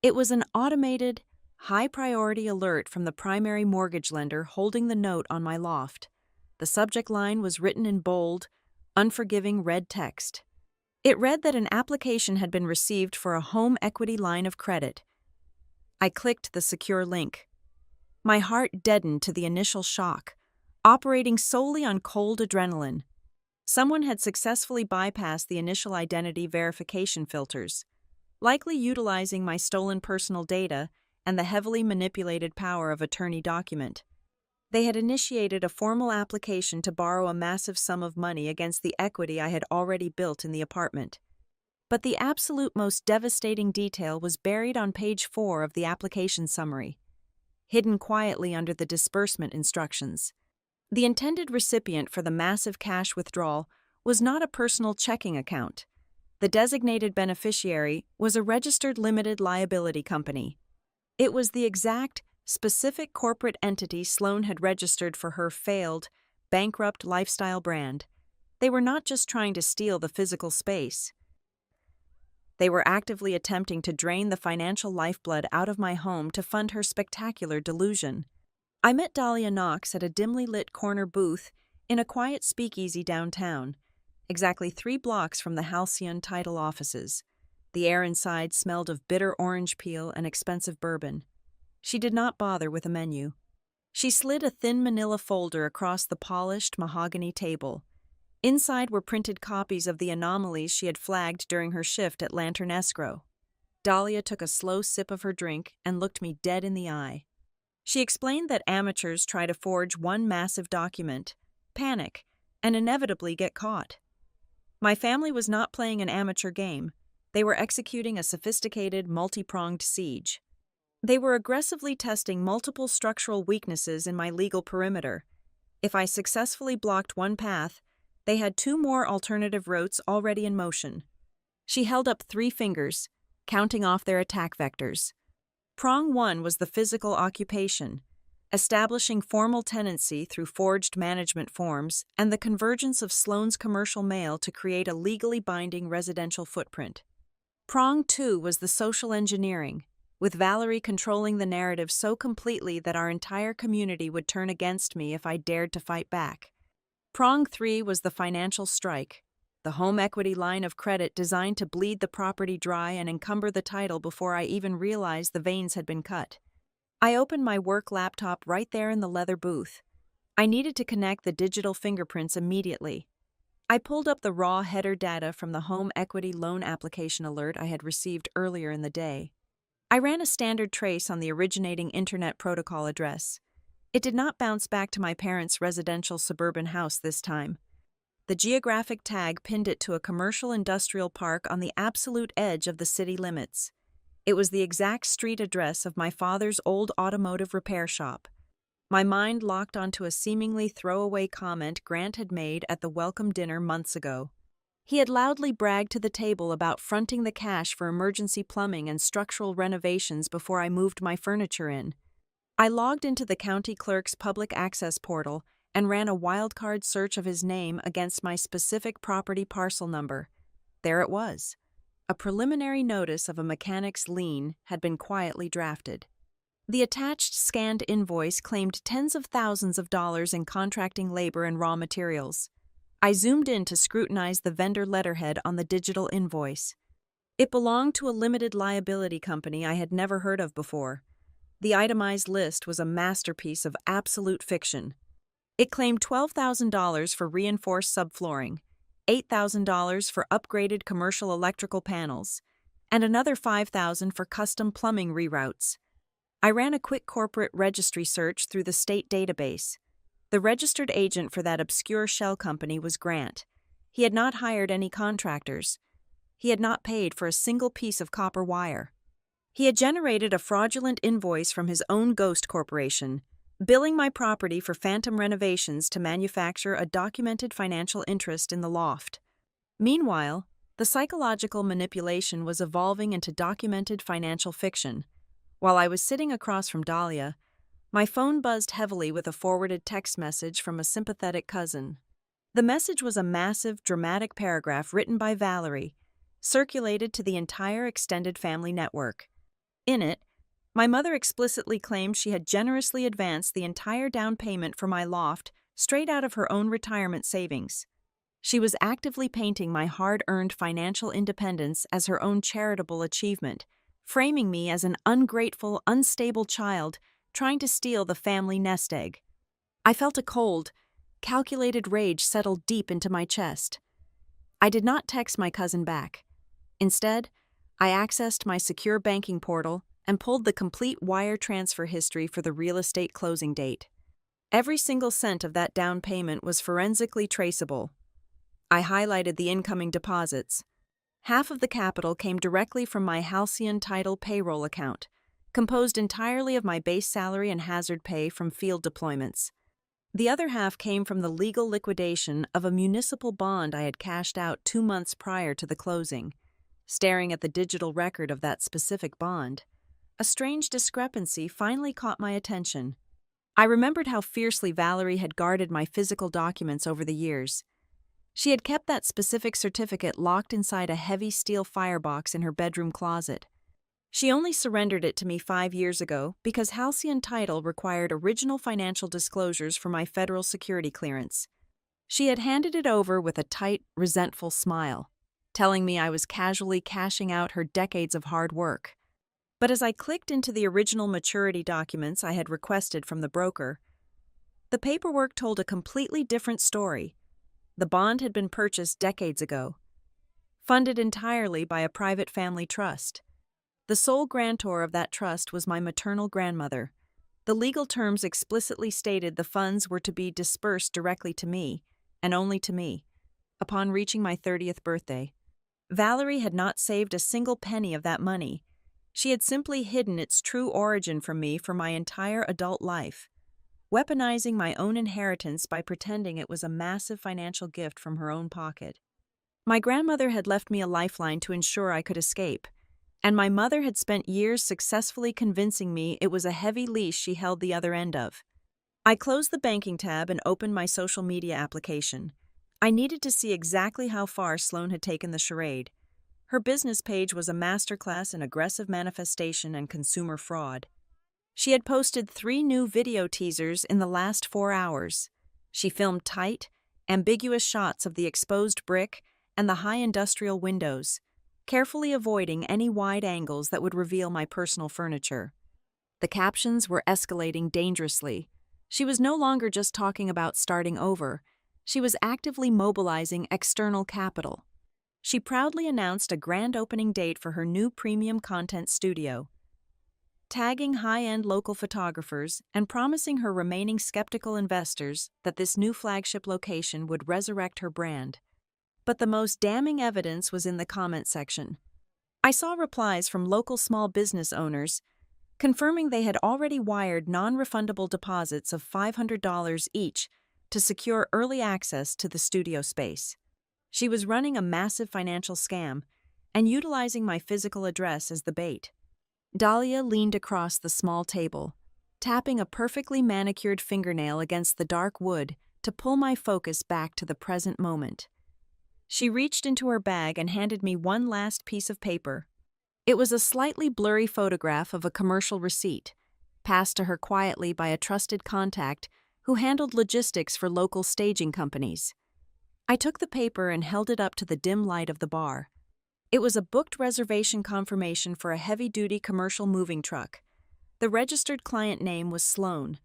[SPEAKER 1] It was an automated, high-priority alert from the primary mortgage lender holding the note on my loft. The subject line was written in bold, unforgiving red text. It read that an application had been received for a home equity line of credit. I clicked the secure link. My heart deadened to the initial shock, operating solely on cold adrenaline. Someone had successfully bypassed the initial identity verification filters, likely utilizing my stolen personal data and the heavily manipulated power of attorney document. They had initiated a formal application to borrow a massive sum of money against the equity I had already built in the apartment. But the absolute most devastating detail was buried on page 4 of the application summary, hidden quietly under the disbursement instructions. The intended recipient for the massive cash withdrawal was not a personal checking account. The designated beneficiary was a registered limited liability company. It was the exact, specific corporate entity Sloane had registered for her failed, bankrupt lifestyle brand. They were not just trying to steal the physical space. They were actively attempting to drain the financial lifeblood out of my home to fund her spectacular delusion. I met Dahlia Knox at a dimly lit corner booth in a quiet speakeasy downtown, exactly 3 blocks from the Halcyon title offices. The air inside smelled of bitter orange peel and expensive bourbon. She did not bother with a menu. She slid a thin manila folder across the polished mahogany table. Inside were printed copies of the anomalies she had flagged during her shift at Lantern Escrow. Dahlia took a slow sip of her drink and looked me dead in the eye. She explained that amateurs try to forge one massive document, panic, and inevitably get caught. My family was not playing an amateur game. They were executing a sophisticated, multi-pronged siege. They were aggressively testing multiple structural weaknesses in my legal perimeter. If I successfully blocked one path, they had 2 more alternative routes already in motion. She held up 3 fingers, counting off their attack vectors. Prong 1 was the physical occupation. establishing formal tenancy through forged management forms, and the convergence of Sloan's commercial mail to create a legally binding residential footprint. Prong 2 was the social engineering, with Valerie controlling the narrative so completely that our entire community would turn against me if I dared to fight back. Prong 3 was the financial strike, the home equity line of credit designed to bleed the property dry and encumber the title before I even realized the veins had been cut. I opened my work laptop right there in the leather booth. I needed to connect the digital fingerprints immediately. I pulled up the raw header data from the home equity loan application alert I had received earlier in the day. I ran a standard trace on the originating Internet Protocol address. It did not bounce back to my parents' residential suburban house this time. The geographic tag pinned it to a commercial industrial park on the absolute edge of the city limits. It was the exact street address of my father's old automotive repair shop. My mind locked onto a seemingly throwaway comment Grant had made at the welcome dinner months ago. He had loudly bragged to the table about fronting the cash for emergency plumbing and structural renovations before I moved my furniture in. I logged into the county clerk's public access portal and ran a wildcard search of his name against my specific property parcel number. There it was. A preliminary notice of a mechanic's lien had been quietly drafted. The attached scanned invoice claimed tens of thousands of dollars in contracting labor and raw materials. I zoomed in to scrutinize the vendor letterhead on the digital invoice. It belonged to a limited liability company I had never heard of before. The itemized list was a masterpiece of absolute fiction. It claimed $12,000 for reinforced subflooring, $8,000 for upgraded commercial electrical panels, and another $5,000 for custom plumbing reroutes. I ran a quick corporate registry search through the state database. The registered agent for that obscure shell company was Grant. He had not hired any contractors. He had not paid for a single piece of copper wire. He had generated a fraudulent invoice from his own ghost corporation, billing my property for phantom renovations to manufacture a documented financial interest in the loft. Meanwhile, the psychological manipulation was evolving into documented financial fiction. While I was sitting across from Dahlia, my phone buzzed heavily with a forwarded text message from a sympathetic cousin. The message was a massive, dramatic paragraph written by Valerie, circulated to the entire extended family network. In it, my mother explicitly claimed she had generously advanced the entire down payment for my loft straight out of her own retirement savings. She was actively painting my hard-earned financial independence as her own charitable achievement, framing me as an ungrateful, unstable child trying to steal the family nest egg. I felt a cold, calculated rage settle deep into my chest. I did not text my cousin back. Instead, I accessed my secure banking portal and pulled the complete wire transfer history for the real estate closing date. Every single cent of that down payment was forensically traceable. I highlighted the incoming deposits. Half of the capital came directly from my Halcyon Title payroll account, composed entirely of my base salary and hazard pay from field deployments. The other half came from the legal liquidation of a municipal bond I had cashed out 2 months prior to the closing. Staring at the digital record of that specific bond, a strange discrepancy finally caught my attention. I remembered how fiercely Valerie had guarded my physical documents over the years. She had kept that specific certificate locked inside a heavy steel firebox in her bedroom closet. She only surrendered it to me 5 years ago because Halcyon Title required original financial disclosures for my federal security clearance. She had handed it over with a tight, resentful smile, telling me I was casually cashing out her decades of hard work. But as I clicked into the original maturity documents I had requested from the broker, the paperwork told a completely different story. The bond had been purchased decades ago, funded entirely by a private family trust. The sole grantor of that trust was my maternal grandmother. The legal terms explicitly stated the funds were to be dispersed directly to me, and only to me, upon reaching my 30th birthday. Valerie had not saved a single penny of that money. She had simply hidden its true origin from me for my entire adult life, weaponizing my own inheritance by pretending it was a massive financial gift from her own pocket. My grandmother had left me a lifeline to ensure I could escape. and my mother had spent years successfully convincing me it was a heavy leash she held the other end of. I closed the banking tab and opened my social media application. I needed to see exactly how far Sloan had taken the charade. Her business page was a masterclass in aggressive manifestation and consumer fraud. She had posted 3 new video teasers in the last 4 hours. She filmed tight, ambiguous shots of the exposed brick and the high industrial windows, carefully avoiding any wide angles that would reveal my personal furniture. The captions were escalating dangerously. She was no longer just talking about starting over. She was actively mobilizing external capital. She proudly announced a grand opening date for her new premium content studio, tagging high-end local photographers and promising her remaining skeptical investors that this new flagship location would resurrect her brand. But the most damning evidence was in the comment section. I saw replies from local small business owners confirming they had already wired non-refundable deposits of $500 each to secure early access to the studio space. She was running a massive financial scam and utilizing my physical address as the bait. Dahlia leaned across the small table, tapping a perfectly manicured fingernail against the dark wood to pull my focus back to the present moment. She reached into her bag and handed me one last piece of paper. It was a slightly blurry photograph of a commercial receipt, passed to her quietly by a trusted contact who handled logistics for local staging companies. I took the paper and held it up to the dim light of the bar. It was a booked reservation confirmation for a heavy-duty commercial moving truck. The registered client name was Sloan.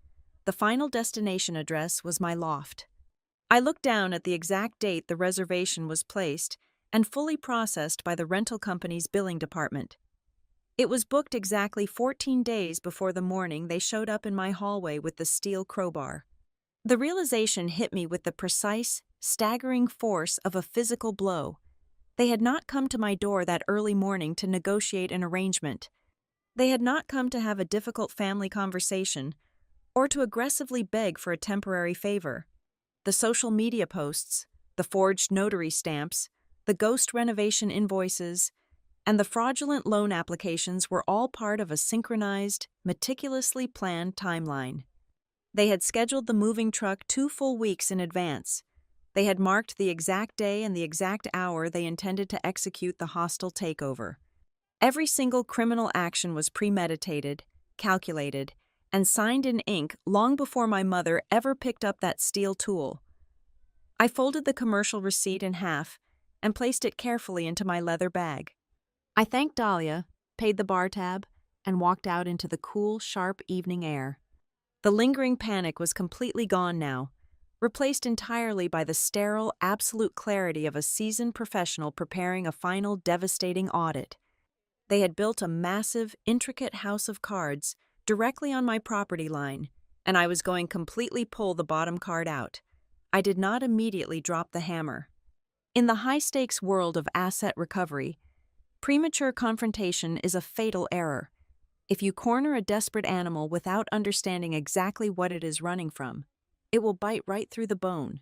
[SPEAKER 1] The final destination address was my loft. I looked down at the exact date the reservation was placed and fully processed by the rental company's billing department. It was booked exactly 14 days before the morning they showed up in my hallway with the steel crowbar. The realization hit me with the precise, staggering force of a physical blow. They had not come to my door that early morning to negotiate an arrangement. They had not come to have a difficult family conversation or to aggressively beg for a temporary favor. The social media posts, the forged notary stamps, the ghost renovation invoices, and the fraudulent loan applications were all part of a synchronized, meticulously planned timeline. They had scheduled the moving truck 2 full weeks in advance. They had marked the exact day and the exact hour they intended to execute the hostile takeover. Every single criminal action was premeditated, calculated, and signed in ink long before my mother ever picked up that steel tool. I folded the commercial receipt in half and placed it carefully into my leather bag. I thanked Dahlia, paid the bar tab, and walked out into the cool, sharp evening air. The lingering panic was completely gone now, replaced entirely by the sterile, absolute clarity of a seasoned professional preparing a final devastating audit. They had built a massive, intricate house of cards directly on my property line, and I was going completely pull the bottom card out. I did not immediately drop the hammer. In the high-stakes world of asset recovery, premature confrontation is a fatal error. If you corner a desperate animal without understanding exactly what it is running from, it will bite right through the bone.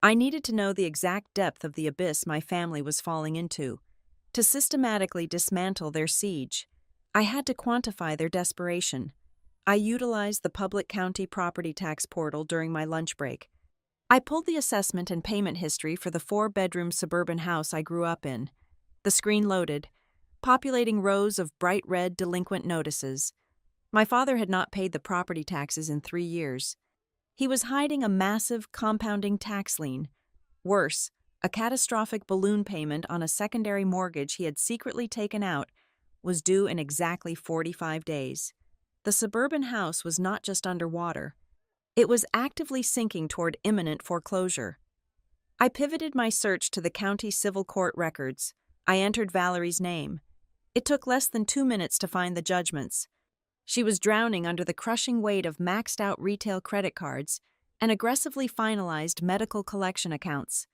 [SPEAKER 1] I needed to know the exact depth of the abyss my family was falling into. To systematically dismantle their siege, I had to quantify their desperation. I utilized the public county property tax portal during my lunch break. I pulled the assessment and payment history for the 4-bedroom suburban house I grew up in. The screen loaded, populating rows of bright red delinquent notices. My father had not paid the property taxes in 3 years. He was hiding a massive, compounding tax lien. Worse, a catastrophic balloon payment on a secondary mortgage he had secretly taken out was due in exactly 45 days. The suburban house was not just underwater. It was actively sinking toward imminent foreclosure. I pivoted my search to the county civil court records. I entered Valerie's name. It took less than 2 minutes to find the judgments. She was drowning under the crushing weight of maxed-out retail credit cards and aggressively finalized medical collection accounts.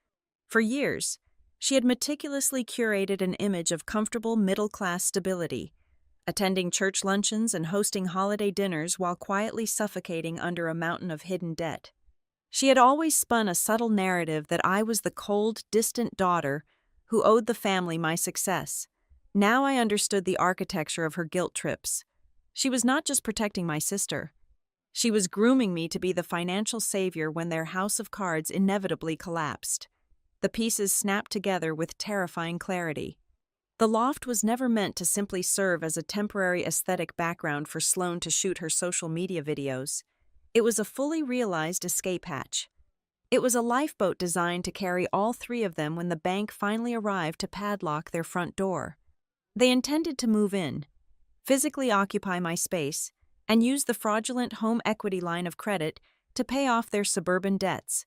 [SPEAKER 1] For years, she had meticulously curated an image of comfortable middle-class stability, attending church luncheons and hosting holiday dinners while quietly suffocating under a mountain of hidden debt. She had always spun a subtle narrative that I was the cold, distant daughter who owed the family my success. Now I understood the architecture of her guilt trips. She was not just protecting my sister. She was grooming me to be the financial savior when their house of cards inevitably collapsed. The pieces snapped together with terrifying clarity. The loft was never meant to simply serve as a temporary aesthetic background for Sloane to shoot her social media videos. It was a fully realized escape hatch. It was a lifeboat designed to carry all three of them when the bank finally arrived to padlock their front door. They intended to move in, physically occupy my space, and use the fraudulent home equity line of credit to pay off their suburban debts.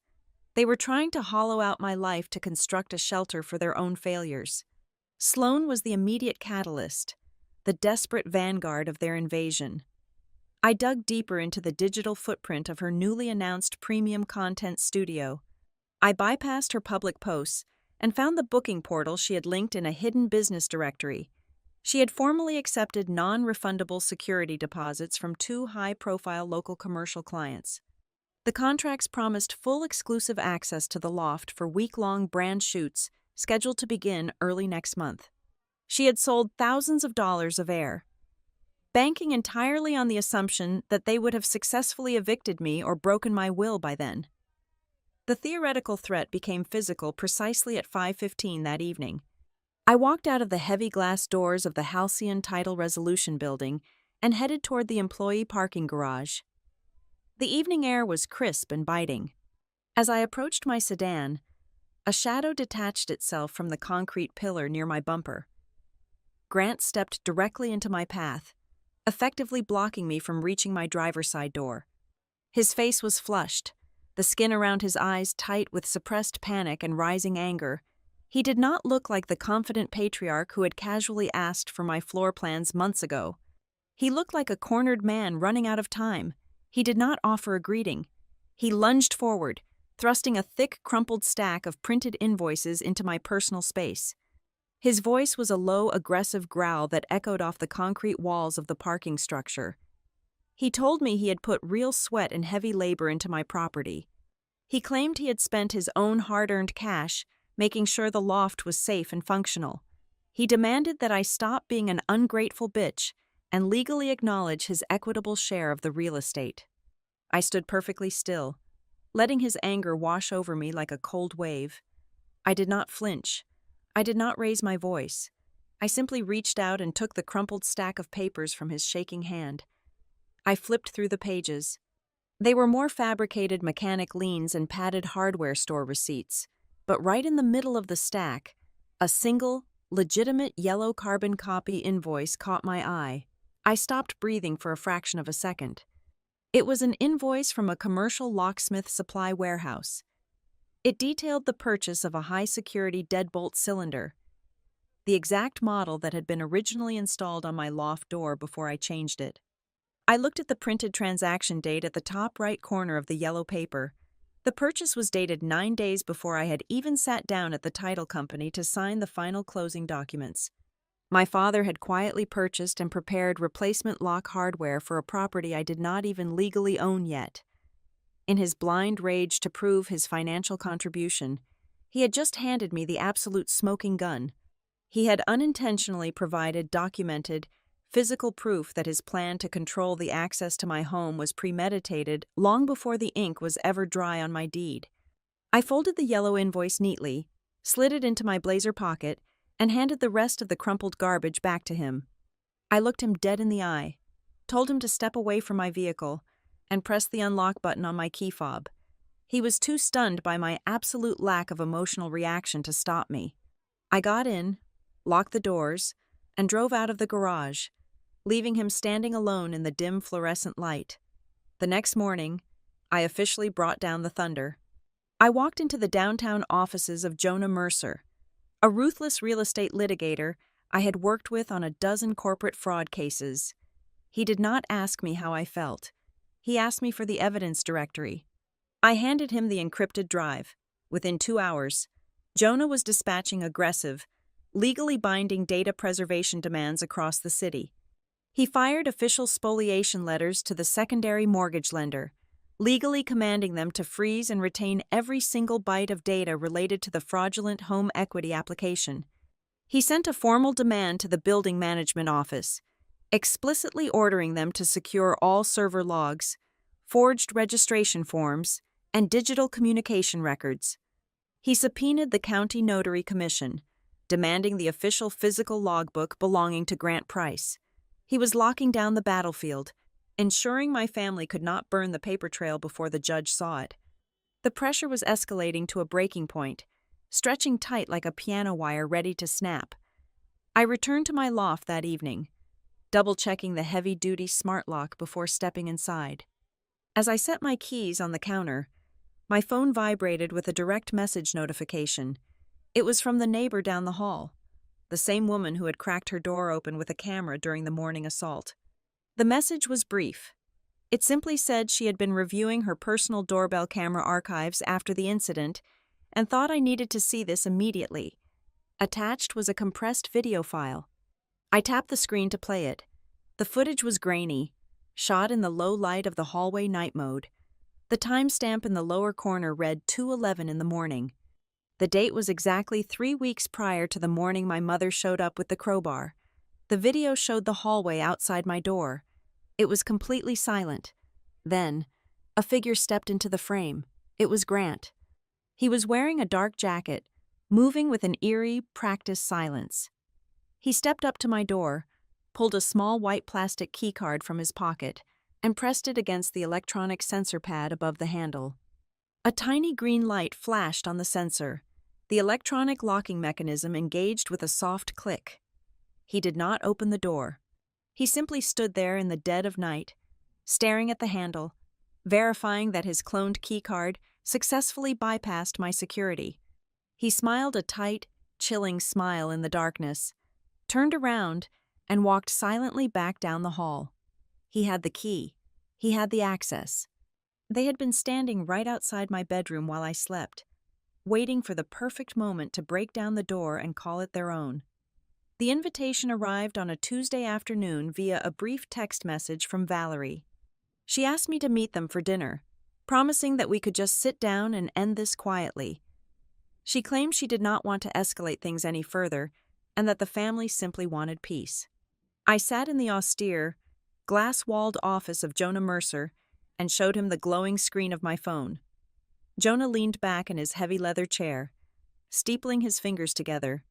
[SPEAKER 1] They were trying to hollow out my life to construct a shelter for their own failures. Sloane was the immediate catalyst, the desperate vanguard of their invasion. I dug deeper into the digital footprint of her newly announced premium content studio. I bypassed her public posts and found the booking portal she had linked in a hidden business directory. She had formally accepted non-refundable security deposits from 2 high-profile local commercial clients. The contracts promised full exclusive access to the loft for week-long brand shoots scheduled to begin early next month. She had sold thousands of dollars of air, banking entirely on the assumption that they would have successfully evicted me or broken my will by then. The theoretical threat became physical precisely at 5:15 that evening. I walked out of the heavy glass doors of the Halcyon Title Resolution building and headed toward the employee parking garage. The evening air was crisp and biting. As I approached my sedan, a shadow detached itself from the concrete pillar near my bumper. Grant stepped directly into my path, effectively blocking me from reaching my driver's side door. His face was flushed, the skin around his eyes tight with suppressed panic and rising anger. He did not look like the confident patriarch who had casually asked for my floor plans months ago. He looked like a cornered man running out of time. He did not offer a greeting. He lunged forward, thrusting a thick, crumpled stack of printed invoices into my personal space. His voice was a low, aggressive growl that echoed off the concrete walls of the parking structure. He told me he had put real sweat and heavy labor into my property. He claimed he had spent his own hard-earned cash making sure the loft was safe and functional. He demanded that I stop being an ungrateful bitch and legally acknowledge his equitable share of the real estate. I stood perfectly still, letting his anger wash over me like a cold wave. I did not flinch. I did not raise my voice. I simply reached out and took the crumpled stack of papers from his shaking hand. I flipped through the pages. They were more fabricated mechanic liens and padded hardware store receipts, but right in the middle of the stack, a single, legitimate yellow carbon copy invoice caught my eye. I stopped breathing for a fraction of a second. It was an invoice from a commercial locksmith supply warehouse. It detailed the purchase of a high-security deadbolt cylinder, the exact model that had been originally installed on my loft door before I changed it. I looked at the printed transaction date at the top right corner of the yellow paper. The purchase was dated 9 days before I had even sat down at the title company to sign the final closing documents. My father had quietly purchased and prepared replacement lock hardware for a property I did not even legally own yet. In his blind rage to prove his financial contribution, he had just handed me the absolute smoking gun. He had unintentionally provided documented, physical proof that his plan to control the access to my home was premeditated long before the ink was ever dry on my deed. I folded the yellow invoice neatly, slid it into my blazer pocket, and handed the rest of the crumpled garbage back to him. I looked him dead in the eye, told him to step away from my vehicle, and pressed the unlock button on my key fob. He was too stunned by my absolute lack of emotional reaction to stop me. I got in, locked the doors, and drove out of the garage, leaving him standing alone in the dim fluorescent light. The next morning, I officially brought down the thunder. I walked into the downtown offices of Jonah Mercer, a ruthless real estate litigator I had worked with on a dozen corporate fraud cases. He did not ask me how I felt. He asked me for the evidence directory. I handed him the encrypted drive. Within 2 hours, Jonah was dispatching aggressive, legally binding data preservation demands across the city. He fired official spoliation letters to the secondary mortgage lender, legally commanding them to freeze and retain every single byte of data related to the fraudulent home equity application. He sent a formal demand to the building management office, explicitly ordering them to secure all server logs, forged registration forms, and digital communication records. He subpoenaed the county notary commission, demanding the official physical logbook belonging to Grant Price. He was locking down the battlefield, ensuring my family could not burn the paper trail before the judge saw it. The pressure was escalating to a breaking point, stretching tight like a piano wire ready to snap. I returned to my loft that evening, double-checking the heavy-duty smart lock before stepping inside. As I set my keys on the counter, my phone vibrated with a direct message notification. It was from the neighbor down the hall, the same woman who had cracked her door open with a camera during the morning assault. The message was brief. It simply said she had been reviewing her personal doorbell camera archives after the incident and thought I needed to see this immediately. Attached was a compressed video file. I tapped the screen to play it. The footage was grainy, shot in the low light of the hallway night mode. The timestamp in the lower corner read 2:11 in the morning. The date was exactly 3 weeks prior to the morning my mother showed up with the crowbar. The video showed the hallway outside my door. It was completely silent. Then, a figure stepped into the frame. It was Grant. He was wearing a dark jacket, moving with an eerie, practiced silence. He stepped up to my door, pulled a small white plastic keycard from his pocket, and pressed it against the electronic sensor pad above the handle. A tiny green light flashed on the sensor. The electronic locking mechanism engaged with a soft click. He did not open the door. He simply stood there in the dead of night, staring at the handle, verifying that his cloned keycard successfully bypassed my security. He smiled a tight, chilling smile in the darkness, turned around, and walked silently back down the hall. He had the key. He had the access. They had been standing right outside my bedroom while I slept, waiting for the perfect moment to break down the door and call it their own. The invitation arrived on a Tuesday afternoon via a brief text message from Valerie. She asked me to meet them for dinner, promising that we could just sit down and end this quietly. She claimed she did not want to escalate things any further and that the family simply wanted peace. I sat in the austere, glass-walled office of Jonah Mercer and showed him the glowing screen of my phone. Jonah leaned back in his heavy leather chair, steepling his fingers together.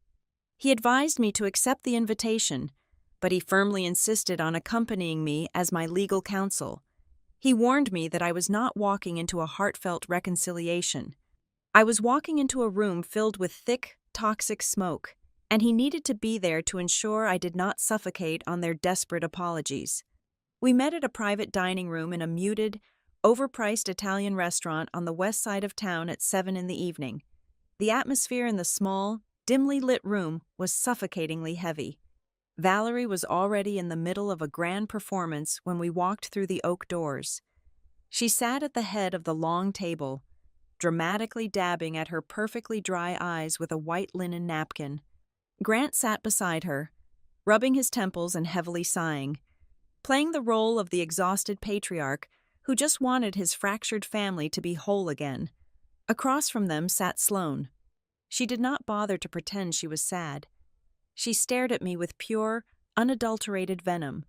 [SPEAKER 1] He advised me to accept the invitation, but he firmly insisted on accompanying me as my legal counsel. He warned me that I was not walking into a heartfelt reconciliation. I was walking into a room filled with thick, toxic smoke, and he needed to be there to ensure I did not suffocate on their desperate apologies. We met at a private dining room in a muted, overpriced Italian restaurant on the west side of town at 7 in the evening. The atmosphere in the small, dimly lit room was suffocatingly heavy. Valerie was already in the middle of a grand performance when we walked through the oak doors. She sat at the head of the long table, dramatically dabbing at her perfectly dry eyes with a white linen napkin. Grant sat beside her, rubbing his temples and heavily sighing, playing the role of the exhausted patriarch who just wanted his fractured family to be whole again. Across from them sat Sloane. She did not bother to pretend she was sad. She stared at me with pure, unadulterated venom,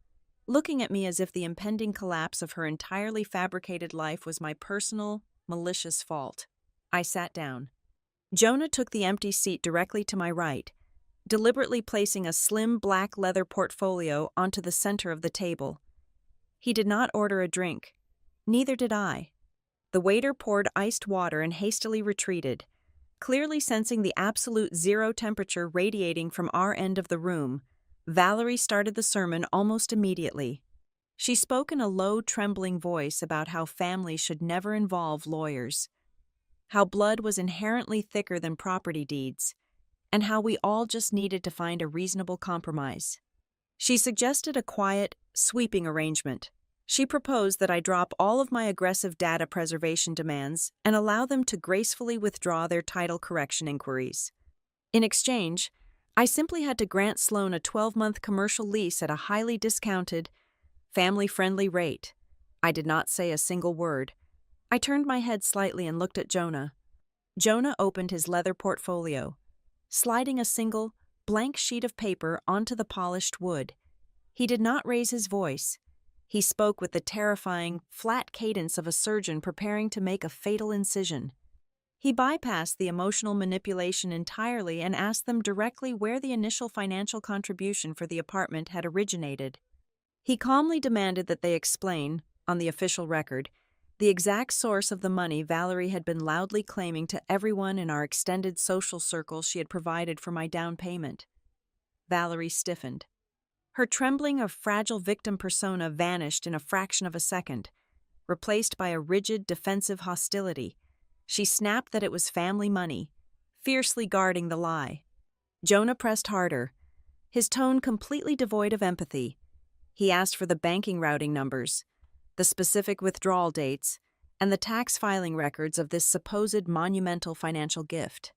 [SPEAKER 1] looking at me as if the impending collapse of her entirely fabricated life was my personal, malicious fault. I sat down. Jonah took the empty seat directly to my right, deliberately placing a slim black leather portfolio onto the center of the table. He did not order a drink. Neither did I. The waiter poured iced water and hastily retreated, clearly sensing the absolute zero temperature radiating from our end of the room. Valerie started the sermon almost immediately. She spoke in a low, trembling voice about how families should never involve lawyers, how blood was inherently thicker than property deeds, and how we all just needed to find a reasonable compromise. She suggested a quiet, sweeping arrangement. She proposed that I drop all of my aggressive data preservation demands and allow them to gracefully withdraw their title correction inquiries. In exchange, I simply had to grant Sloane a 12-month commercial lease at a highly discounted, family-friendly rate. I did not say a single word. I turned my head slightly and looked at Jonah. Jonah opened his leather portfolio, sliding a single, blank sheet of paper onto the polished wood. He did not raise his voice. He spoke with the terrifying, flat cadence of a surgeon preparing to make a fatal incision. He bypassed the emotional manipulation entirely and asked them directly where the initial financial contribution for the apartment had originated. He calmly demanded that they explain, on the official record, the exact source of the money Valerie had been loudly claiming to everyone in our extended social circle she had provided for my down payment. Valerie stiffened. Her trembling of fragile victim persona vanished in a fraction of a second, replaced by a rigid, defensive hostility. She snapped that it was family money, fiercely guarding the lie. Jonah pressed harder, his tone completely devoid of empathy. He asked for the banking routing numbers, the specific withdrawal dates, and the tax filing records of this supposed monumental financial gift.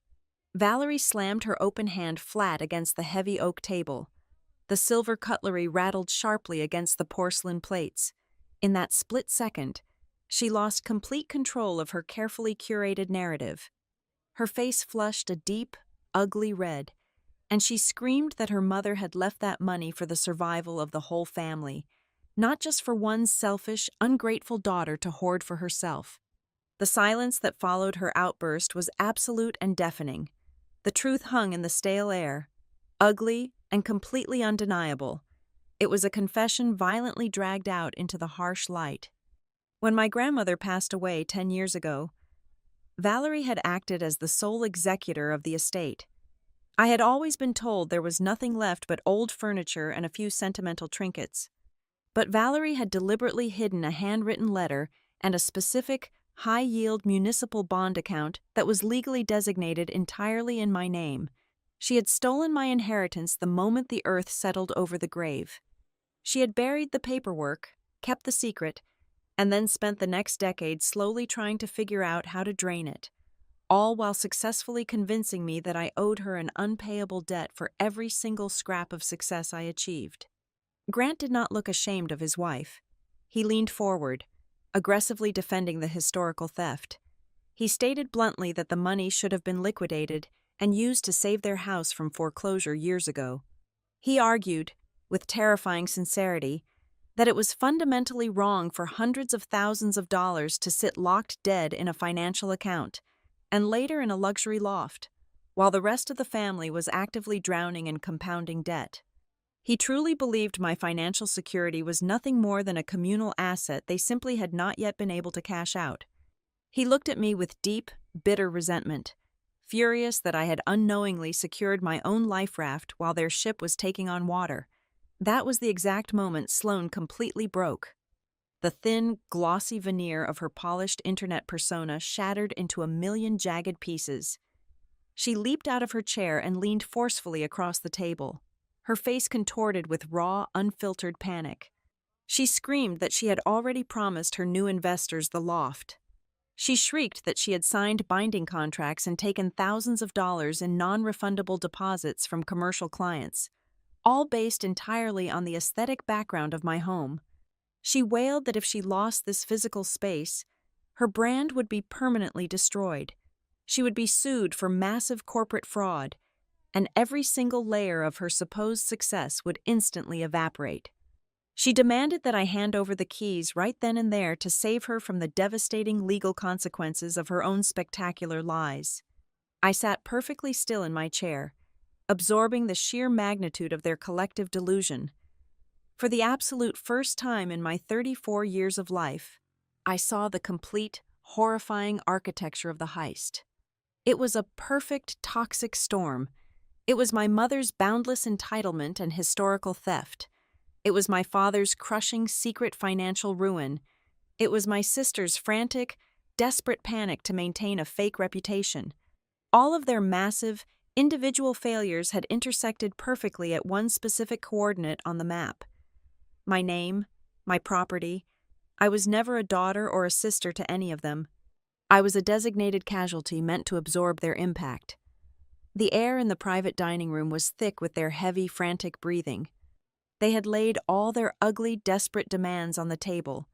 [SPEAKER 1] Valerie slammed her open hand flat against the heavy oak table. The silver cutlery rattled sharply against the porcelain plates. In that split second, she lost complete control of her carefully curated narrative. Her face flushed a deep, ugly red, and she screamed that her mother had left that money for the survival of the whole family, not just for one selfish, ungrateful daughter to hoard for herself. The silence that followed her outburst was absolute and deafening. The truth hung in the stale air, ugly and completely undeniable. It was a confession violently dragged out into the harsh light. When my grandmother passed away 10 years ago, Valerie had acted as the sole executor of the estate. I had always been told there was nothing left but old furniture and a few sentimental trinkets. But Valerie had deliberately hidden a handwritten letter and a specific, high-yield municipal bond account that was legally designated entirely in my name. She had stolen my inheritance the moment the earth settled over the grave. She had buried the paperwork, kept the secret, and then spent the next decade slowly trying to figure out how to drain it, all while successfully convincing me that I owed her an unpayable debt for every single scrap of success I achieved. Grant did not look ashamed of his wife. He leaned forward, aggressively defending the historical theft. He stated bluntly that the money should have been liquidated and used to save their house from foreclosure years ago. He argued, with terrifying sincerity, that it was fundamentally wrong for hundreds of thousands of dollars to sit locked dead in a financial account, and later in a luxury loft, while the rest of the family was actively drowning in compounding debt. He truly believed my financial security was nothing more than a communal asset they simply had not yet been able to cash out. He looked at me with deep, bitter resentment, furious that I had unknowingly secured my own life raft while their ship was taking on water. That was the exact moment Sloane completely broke. The thin, glossy veneer of her polished internet persona shattered into a million jagged pieces. She leaped out of her chair and leaned forcefully across the table, her face contorted with raw, unfiltered panic. She screamed that she had already promised her new investors the loft. She shrieked that she had signed binding contracts and taken thousands of dollars in non-refundable deposits from commercial clients, all based entirely on the aesthetic background of my home. She wailed that if she lost this physical space, her brand would be permanently destroyed. She would be sued for massive corporate fraud, and every single layer of her supposed success would instantly evaporate. She demanded that I hand over the keys right then and there to save her from the devastating legal consequences of her own spectacular lies. I sat perfectly still in my chair, absorbing the sheer magnitude of their collective delusion. For the absolute first time in my 34 years of life, I saw the complete, horrifying architecture of the heist. It was a perfect, toxic storm. It was my mother's boundless entitlement and historical theft. It was my father's crushing secret financial ruin. It was my sister's frantic, desperate panic to maintain a fake reputation. All of their massive, individual failures had intersected perfectly at one specific coordinate on the map. My name, my property. I was never a daughter or a sister to any of them. I was a designated casualty meant to absorb their impact. The air in the private dining room was thick with their heavy, frantic breathing. They had laid all their ugly, desperate demands on the table,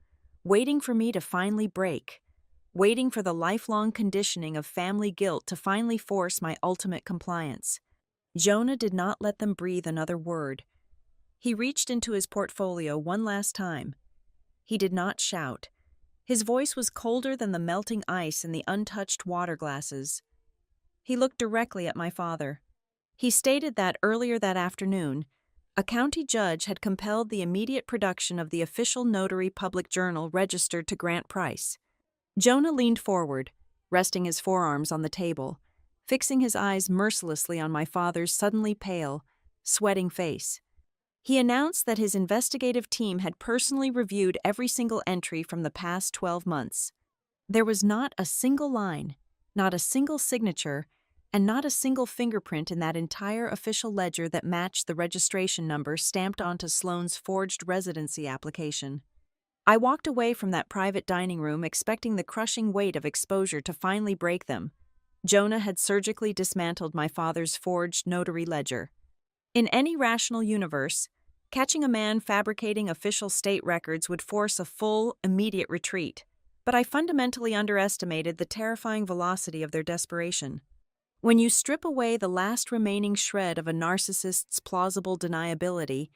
[SPEAKER 1] waiting for me to finally break, waiting for the lifelong conditioning of family guilt to finally force my ultimate compliance. Jonah did not let them breathe another word. He reached into his portfolio one last time. He did not shout. His voice was colder than the melting ice in the untouched water glasses. He looked directly at my father. He stated that earlier that afternoon, a county judge had compelled the immediate production of the official notary public journal registered to Grant Price. Jonah leaned forward, resting his forearms on the table, fixing his eyes mercilessly on my father's suddenly pale, sweating face. He announced that his investigative team had personally reviewed every single entry from the past 12 months. There was not a single line, not a single signature, and not a single fingerprint in that entire official ledger that matched the registration number stamped onto Sloane's forged residency application. I walked away from that private dining room expecting the crushing weight of exposure to finally break them. Jonah had surgically dismantled my father's forged notary ledger. In any rational universe, catching a man fabricating official state records would force a full, immediate retreat, but I fundamentally underestimated the terrifying velocity of their desperation. When you strip away the last remaining shred of a narcissist's plausible deniability,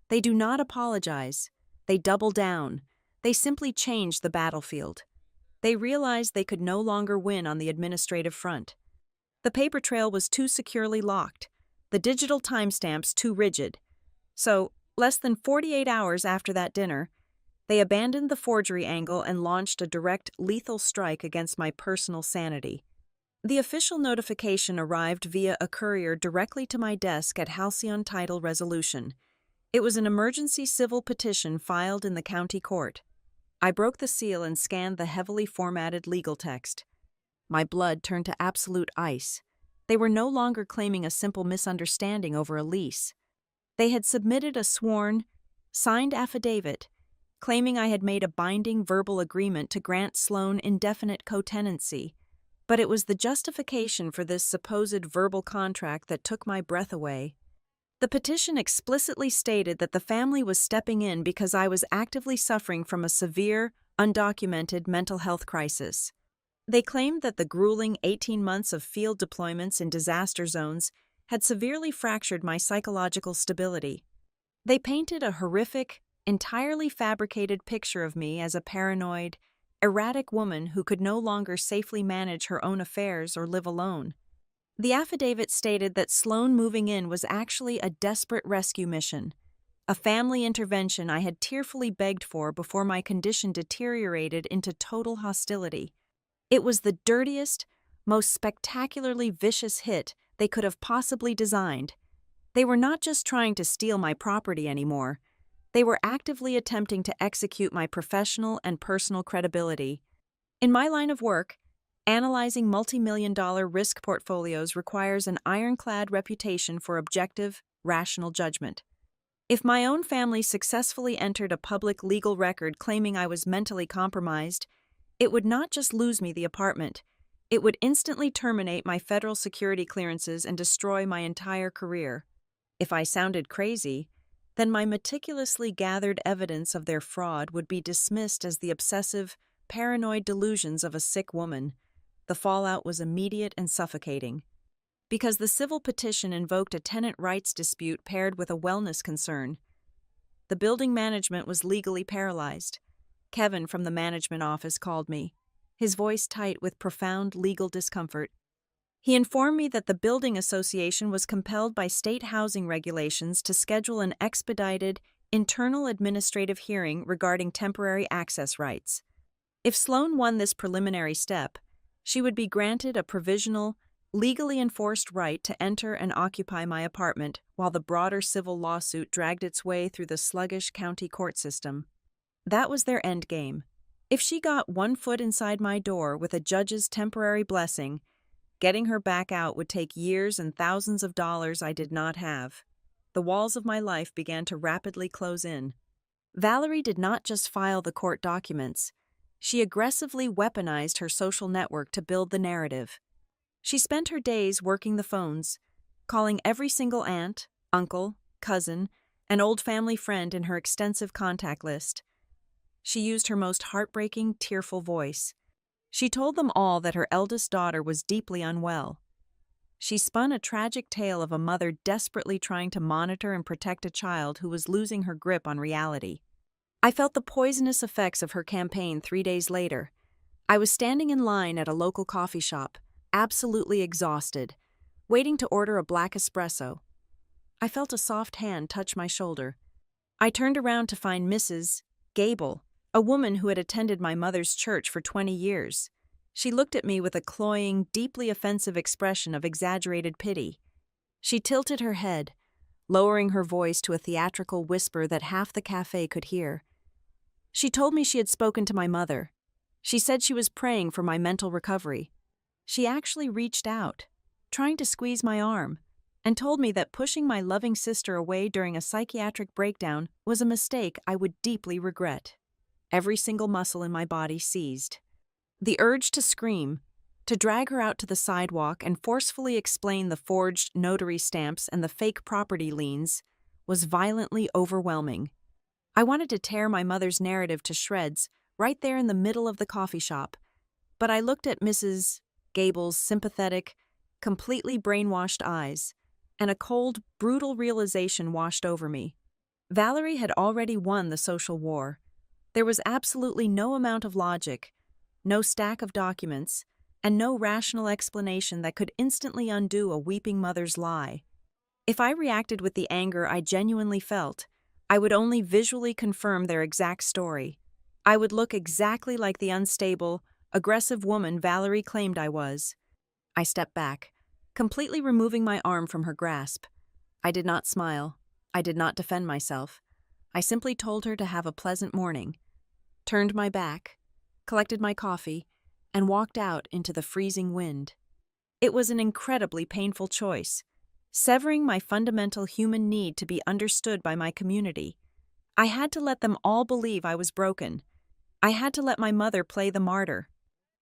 [SPEAKER 1] they do not apologize. They double down. They simply change the battlefield. They realized they could no longer win on the administrative front. The paper trail was too securely locked, the digital timestamps too rigid. So, less than 48 hours after that dinner, they abandoned the forgery angle and launched a direct, lethal strike against my personal sanity. The official notification arrived via a courier directly to my desk at Halcyon Title Resolution. It was an emergency civil petition filed in the county court. I broke the seal and scanned the heavily formatted legal text. My blood turned to absolute ice. They were no longer claiming a simple misunderstanding over a lease. They had submitted a sworn, signed affidavit, claiming I had made a binding verbal agreement to grant Sloane indefinite co-tenancy. But it was the justification for this supposed verbal contract that took my breath away. The petition explicitly stated that the family was stepping in because I was actively suffering from a severe, undocumented mental health crisis. They claimed that the grueling 18 months of field deployments in disaster zones had severely fractured my psychological stability. They painted a horrific, entirely fabricated picture of me as a paranoid, erratic woman who could no longer safely manage her own affairs or live alone. The affidavit stated that Sloane moving in was actually a desperate rescue mission, a family intervention I had tearfully begged for before my condition deteriorated into total hostility. It was the dirtiest, most spectacularly vicious hit they could have possibly designed. They were not just trying to steal my property anymore. They were actively attempting to execute my professional and personal credibility. In my line of work, analyzing multi-million-dollar risk portfolios requires an ironclad reputation for objective, rational judgment. If my own family successfully entered a public legal record claiming I was mentally compromised, it would not just lose me the apartment, it would instantly terminate my federal security clearances and destroy my entire career. If I sounded crazy, then my meticulously gathered evidence of their fraud would be dismissed as the obsessive, paranoid delusions of a sick woman. The fallout was immediate and suffocating. Because the civil petition invoked a tenant rights dispute paired with a wellness concern, the building management was legally paralyzed. Kevin from the management office called me, his voice tight with profound legal discomfort. He informed me that the building association was compelled by state housing regulations to schedule an expedited, internal administrative hearing regarding temporary access rights. If Sloane won this preliminary step, she would be granted a provisional, legally enforced right to enter and occupy my apartment while the broader civil lawsuit dragged its way through the sluggish county court system. That was their endgame. If she got 1 foot inside my door with a judge's temporary blessing, getting her back out would take years and thousands of dollars I did not have. The walls of my life began to rapidly close in. Valerie did not just file the court documents. She aggressively weaponized her social network to build the narrative. She spent her days working the phones, calling every single aunt, uncle, cousin, and old family friend in her extensive contact list. She used her most heartbreaking, tearful voice. She told them all that her eldest daughter was deeply unwell. She spun a tragic tale of a mother desperately trying to monitor and protect a child who was losing her grip on reality. I felt the poisonous effects of her campaign 3 days later. I was standing in line at a local coffee shop, absolutely exhausted, waiting to order a black espresso. I felt a soft hand touch my shoulder. I turned around to find Mrs. Gable, a woman who had attended my mother's church for 20 years. She looked at me with a cloying, deeply offensive expression of exaggerated pity. She tilted her head, lowering her voice to a theatrical whisper that half the cafe could hear. She told me she had spoken to my mother. She said she was praying for my mental recovery. She actually reached out, trying to squeeze my arm, and told me that pushing my loving sister away during a psychiatric breakdown was a mistake I would deeply regret. Every single muscle in my body seized. The urge to scream, to drag her out to the sidewalk and forcefully explain the forged notary stamps and the fake property liens, was violently overwhelming. I wanted to tear my mother's narrative to shreds right there in the middle of the coffee shop, but I looked at Mrs. Gable's sympathetic, completely brainwashed eyes, and a cold, brutal realization washed over me. Valerie had already won the social war. There was absolutely no amount of logic, no stack of documents, and no rational explanation that could instantly undo a weeping mother's lie. If I reacted with the anger I genuinely felt, I would only visually confirm their exact story. I would look exactly like the unstable, aggressive woman Valerie claimed I was. I stepped back, completely removing my arm from her grasp. I did not smile. I did not defend myself. I simply told her to have a pleasant morning, turned my back, collected my coffee, and walked out into the freezing wind. It was an incredibly painful choice, severing my fundamental human need to be understood by my community. I had to let them all believe I was broken. I had to let my mother play the martyr.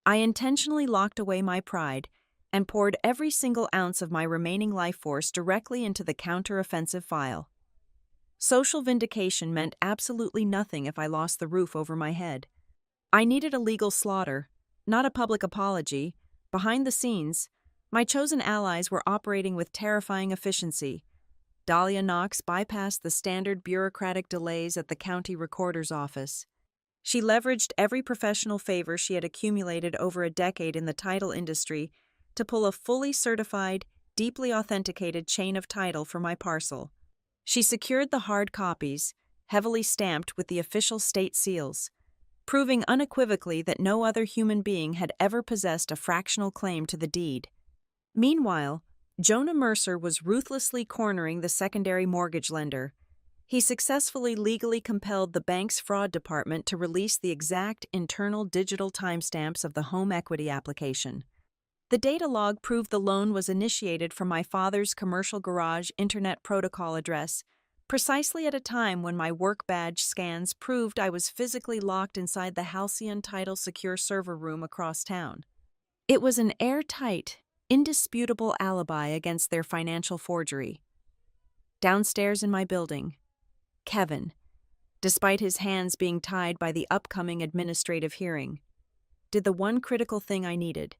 [SPEAKER 1] I intentionally locked away my pride and poured every single ounce of my remaining life force directly into the counter-offensive file. Social vindication meant absolutely nothing if I lost the roof over my head. I needed a legal slaughter, not a public apology. Behind the scenes, my chosen allies were operating with terrifying efficiency. Dahlia Knox bypassed the standard bureaucratic delays at the county recorder's office. She leveraged every professional favor she had accumulated over a decade in the title industry to pull a fully certified, deeply authenticated chain of title for my parcel. She secured the hard copies, heavily stamped with the official state seals, proving unequivocally that no other human being had ever possessed a fractional claim to the deed. Meanwhile, Jonah Mercer was ruthlessly cornering the secondary mortgage lender. He successfully legally compelled the bank's fraud department to release the exact internal digital timestamps of the home equity application. The data log proved the loan was initiated from my father's commercial garage internet protocol address, precisely at a time when my work badge scans proved I was physically locked inside the Halcyon Title Secure server room across town. It was an airtight, indisputable alibi against their financial forgery. Downstairs in my building, Kevin, despite his hands being tied by the upcoming administrative hearing, did the one critical thing I needed.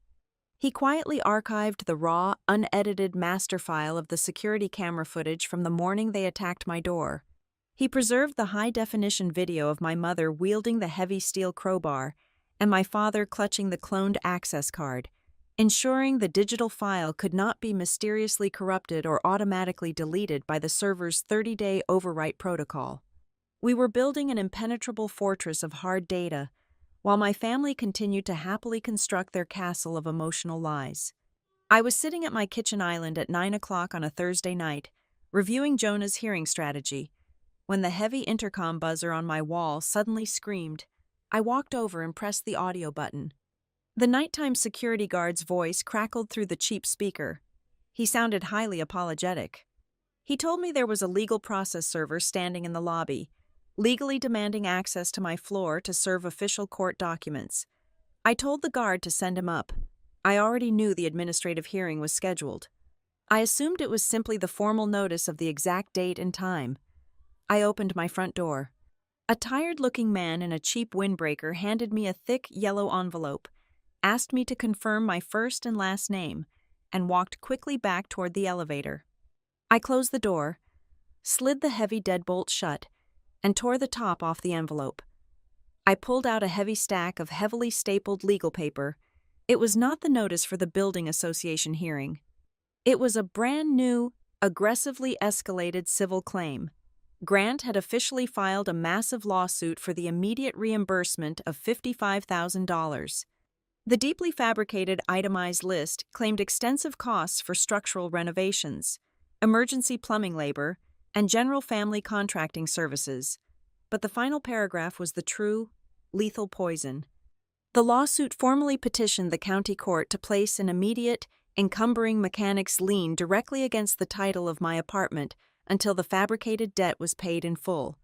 [SPEAKER 1] He quietly archived the raw, unedited master file of the security camera footage from the morning they attacked my door. He preserved the high-definition video of my mother wielding the heavy steel crowbar and my father clutching the cloned access card, ensuring the digital file could not be mysteriously corrupted or automatically deleted by the server's 30-day overwrite protocol. We were building an impenetrable fortress of hard data, while my family continued to happily construct their castle of emotional lies. I was sitting at my kitchen island at 9 o'clock on a Thursday night, reviewing Jonah's hearing strategy, when the heavy intercom buzzer on my wall suddenly screamed. I walked over and pressed the audio button. The nighttime security guard's voice crackled through the cheap speaker. He sounded highly apologetic. He told me there was a legal process server standing in the lobby, legally demanding access to my floor to serve official court documents. I told the guard to send him up. I already knew the administrative hearing was scheduled. I assumed it was simply the formal notice of the exact date and time. I opened my front door. A tired-looking man in a cheap windbreaker handed me a thick, yellow envelope, asked me to confirm my first and last name, and walked quickly back toward the elevator. I closed the door, slid the heavy deadbolt shut, and tore the top off the envelope. I pulled out a heavy stack of heavily stapled legal paper. It was not the notice for the building association hearing. It was a brand new, aggressively escalated civil claim. Grant had officially filed a massive lawsuit for the immediate reimbursement of $55,000. The deeply fabricated itemized list claimed extensive costs for structural renovations, emergency plumbing labor, and general family contracting services. But the final paragraph was the true, lethal poison. The lawsuit formally petitioned the county court to place an immediate, encumbering mechanics lien directly against the title of my apartment until the fabricated debt was paid in full.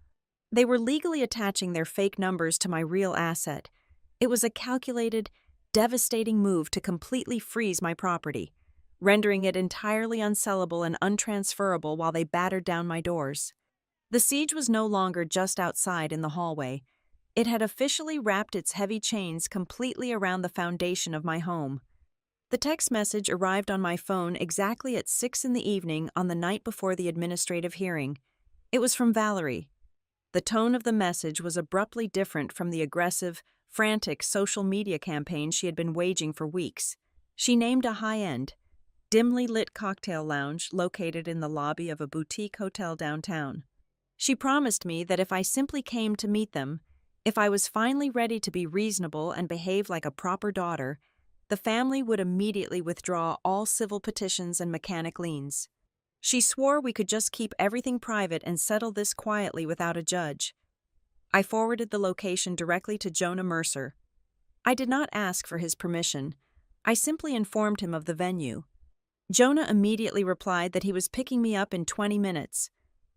[SPEAKER 1] They were legally attaching their fake numbers to my real asset. It was a calculated, devastating move to completely freeze my property, rendering it entirely unsellable and untransferable while they battered down my doors. The siege was no longer just outside in the hallway. It had officially wrapped its heavy chains completely around the foundation of my home. The text message arrived on my phone exactly at 6 p.m. on the night before the administrative hearing. It was from Valerie. The tone of the message was abruptly different from the aggressive, frantic social media campaign she had been waging for weeks. She named a high-end, dimly lit cocktail lounge located in the lobby of a boutique hotel downtown. She promised me that if I simply came to meet them, if I was finally ready to be reasonable and behave like a proper daughter, the family would immediately withdraw all civil petitions and mechanic liens. She swore we could just keep everything private and settle this quietly without a judge. I forwarded the location directly to Jonah Mercer. I did not ask for his permission. I simply informed him of the venue. Jonah immediately replied that he was picking me up in 20 minutes.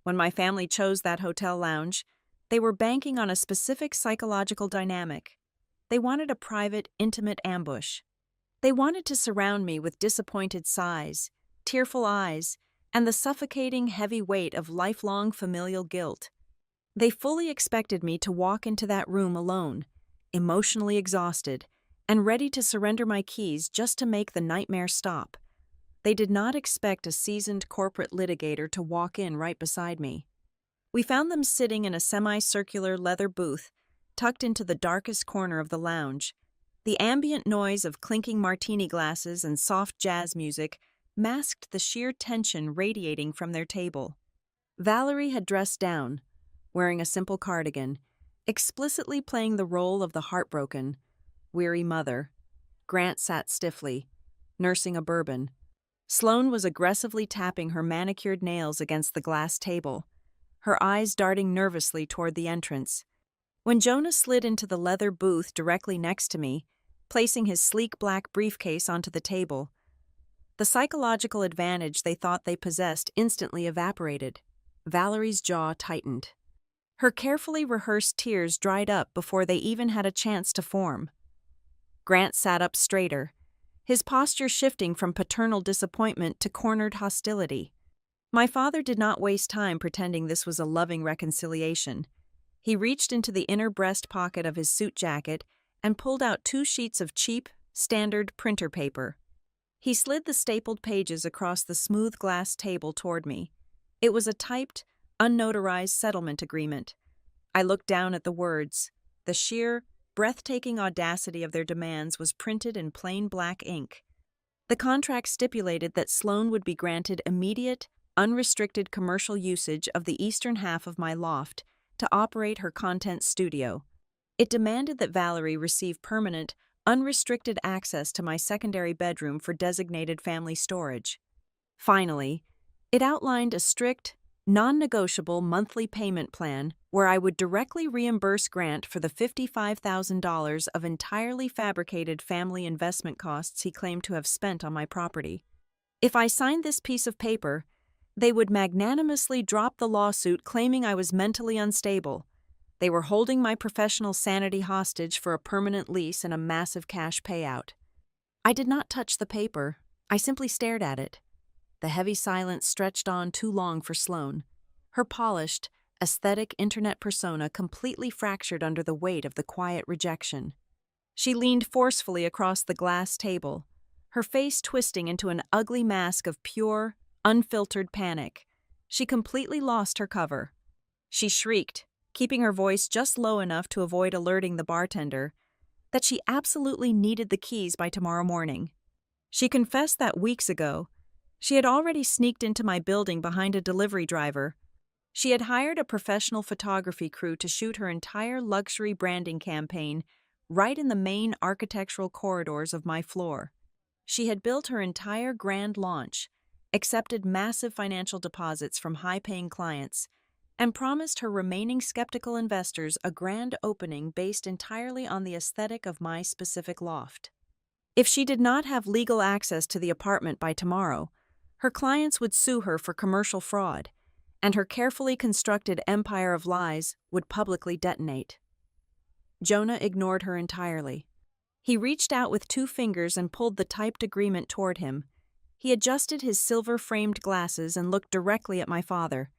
[SPEAKER 1] When my family chose that hotel lounge, they were banking on a specific psychological dynamic. They wanted a private, intimate ambush. They wanted to surround me with disappointed sighs, tearful eyes, and the suffocating heavy weight of lifelong familial guilt. They fully expected me to walk into that room alone, emotionally exhausted, and ready to surrender my keys just to make the nightmare stop. They did not expect a seasoned corporate litigator to walk in right beside me. We found them sitting in a semicircular leather booth, tucked into the darkest corner of the lounge. The ambient noise of clinking martini glasses and soft jazz music masked the sheer tension radiating from their table. Valerie had dressed down, wearing a simple cardigan, explicitly playing the role of the heartbroken, weary mother. Grant sat stiffly, nursing a bourbon. Sloane was aggressively tapping her manicured nails against the glass table, her eyes darting nervously toward the entrance. When Jonah slid into the leather booth directly next to me, placing his sleek black briefcase onto the table, the psychological advantage they thought they possessed instantly evaporated. Valerie's jaw tightened. Her carefully rehearsed tears dried up before they even had a chance to form. Grant sat up straighter, his posture shifting from paternal disappointment to cornered hostility. My father did not waste time pretending this was a loving reconciliation. He reached into the inner breast pocket of his suit jacket and pulled out 2 sheets of cheap, standard printer paper. He slid the stapled pages across the smooth glass table toward me. It was a typed, unnotarized settlement agreement. I looked down at the words. The sheer, breathtaking audacity of their demands was printed in plain black ink. The contract stipulated that Sloane would be granted immediate, unrestricted commercial usage of the eastern half of my loft to operate her content studio. It demanded that Valerie receive permanent, unrestricted access to my secondary bedroom for designated family storage. Finally, it outlined a strict, non-negotiable monthly payment plan where I would directly reimburse Grant for the $55,000 of entirely fabricated family investment costs he claimed to have spent on my property. If I signed this piece of paper, they would magnanimously drop the lawsuit claiming I was mentally unstable. They were holding my professional sanity hostage for a permanent lease and a massive cash payout. I did not touch the paper. I simply stared at it. The heavy silence stretched on too long for Sloane. Her polished, aesthetic internet persona completely fractured under the weight of the quiet rejection. She leaned forcefully across the glass table, her face twisting into an ugly mask of pure, unfiltered panic. She completely lost her cover. She shrieked, keeping her voice just low enough to avoid alerting the bartender, that she absolutely needed the keys by tomorrow morning. She confessed that weeks ago, she had already sneaked into my building behind a delivery driver. She had hired a professional photography crew to shoot her entire luxury branding campaign right in the main architectural corridors of my floor. She had built her entire grand launch, accepted massive financial deposits from high-paying clients, and promised her remaining skeptical investors a grand opening based entirely on the aesthetic of my specific loft. If she did not have legal access to the apartment by tomorrow, her clients would sue her for commercial fraud, and her carefully constructed empire of lies would publicly detonate. Jonah ignored her entirely. He reached out with 2 fingers and pulled the typed agreement toward him. He adjusted his silver-framed glasses and looked directly at my father.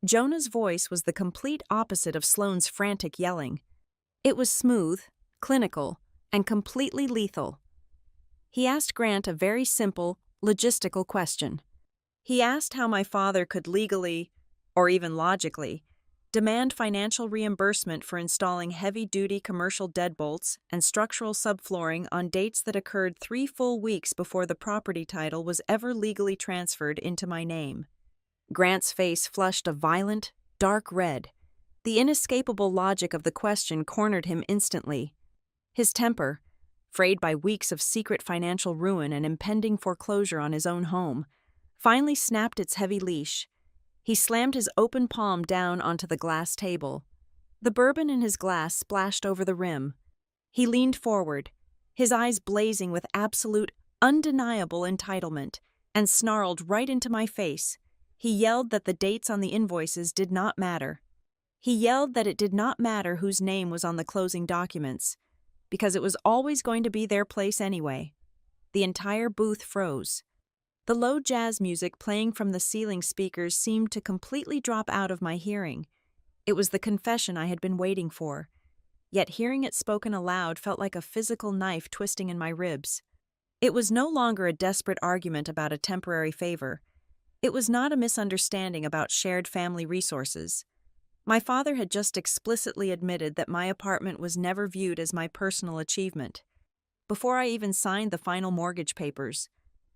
[SPEAKER 1] Jonah's voice was the complete opposite of Sloane's frantic yelling. It was smooth, clinical, and completely lethal. He asked Grant a very simple, logistical question. He asked how my father could legally, or even logically, demand financial reimbursement for installing heavy-duty commercial deadbolts and structural subflooring on dates that occurred 3 full weeks before the property title was ever legally transferred into my name. Grant's face flushed a violent, dark red. The inescapable logic of the question cornered him instantly. His temper, frayed by weeks of secret financial ruin and impending foreclosure on his own home, finally snapped its heavy leash. He slammed his open palm down onto the glass table. The bourbon in his glass splashed over the rim. He leaned forward, his eyes blazing with absolute, undeniable entitlement, and snarled right into my face. He yelled that the dates on the invoices did not matter. He yelled that it did not matter whose name was on the closing documents, because it was always going to be their place anyway. The entire booth froze. The low jazz music playing from the ceiling speakers seemed to completely drop out of my hearing. It was the confession I had been waiting for, yet hearing it spoken aloud felt like a physical knife twisting in my ribs. It was no longer a desperate argument about a temporary favor. It was not a misunderstanding about shared family resources. My father had just explicitly admitted that my apartment was never viewed as my personal achievement. Before I even signed the final mortgage papers,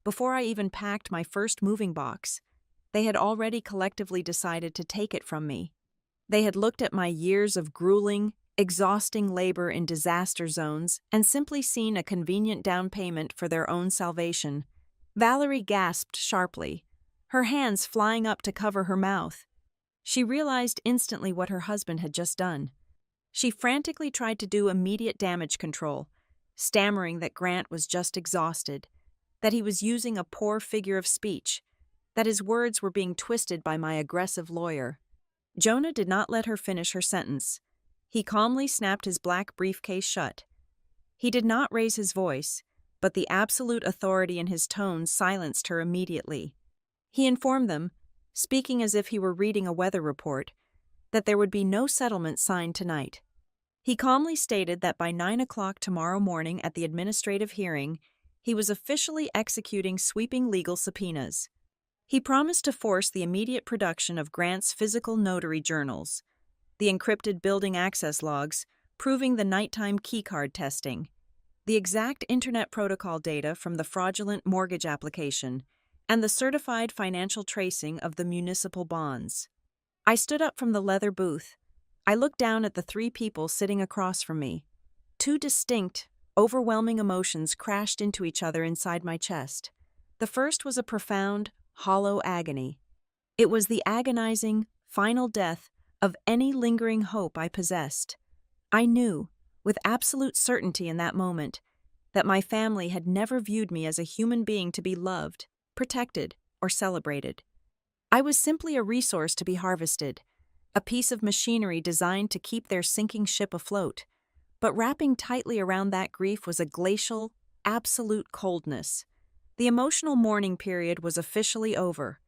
[SPEAKER 1] before I even packed my first moving box, they had already collectively decided to take it from me. They had looked at my years of grueling, exhausting labor in disaster zones and simply seen a convenient down payment for their own salvation. Valerie gasped sharply, her hands flying up to cover her mouth. She realized instantly what her husband had just done. She frantically tried to do immediate damage control, stammering that Grant was just exhausted, that he was using a poor figure of speech, that his words were being twisted by my aggressive lawyer. Jonah did not let her finish her sentence. He calmly snapped his black briefcase shut. He did not raise his voice, but the absolute authority in his tone silenced her immediately. He informed them, speaking as if he were reading a weather report, that there would be no settlement signed tonight. He calmly stated that by 9 o'clock tomorrow morning at the administrative hearing, he was officially executing sweeping legal subpoenas. He promised to force the immediate production of Grant's physical notary journals, the encrypted building access logs proving the nighttime keycard testing, the exact internet protocol data from the fraudulent mortgage application, and the certified financial tracing of the municipal bonds. I stood up from the leather booth. I looked down at the 3 people sitting across from me. 2 distinct, overwhelming emotions crashed into each other inside my chest. The first was a profound, hollow agony. It was the agonizing, final death of any lingering hope I possessed. I knew, with absolute certainty in that moment, that my family had never viewed me as a human being to be loved, protected, or celebrated. I was simply a resource to be harvested, a piece of machinery designed to keep their sinking ship afloat. But wrapping tightly around that grief was a glacial, absolute coldness. The emotional mourning period was officially over.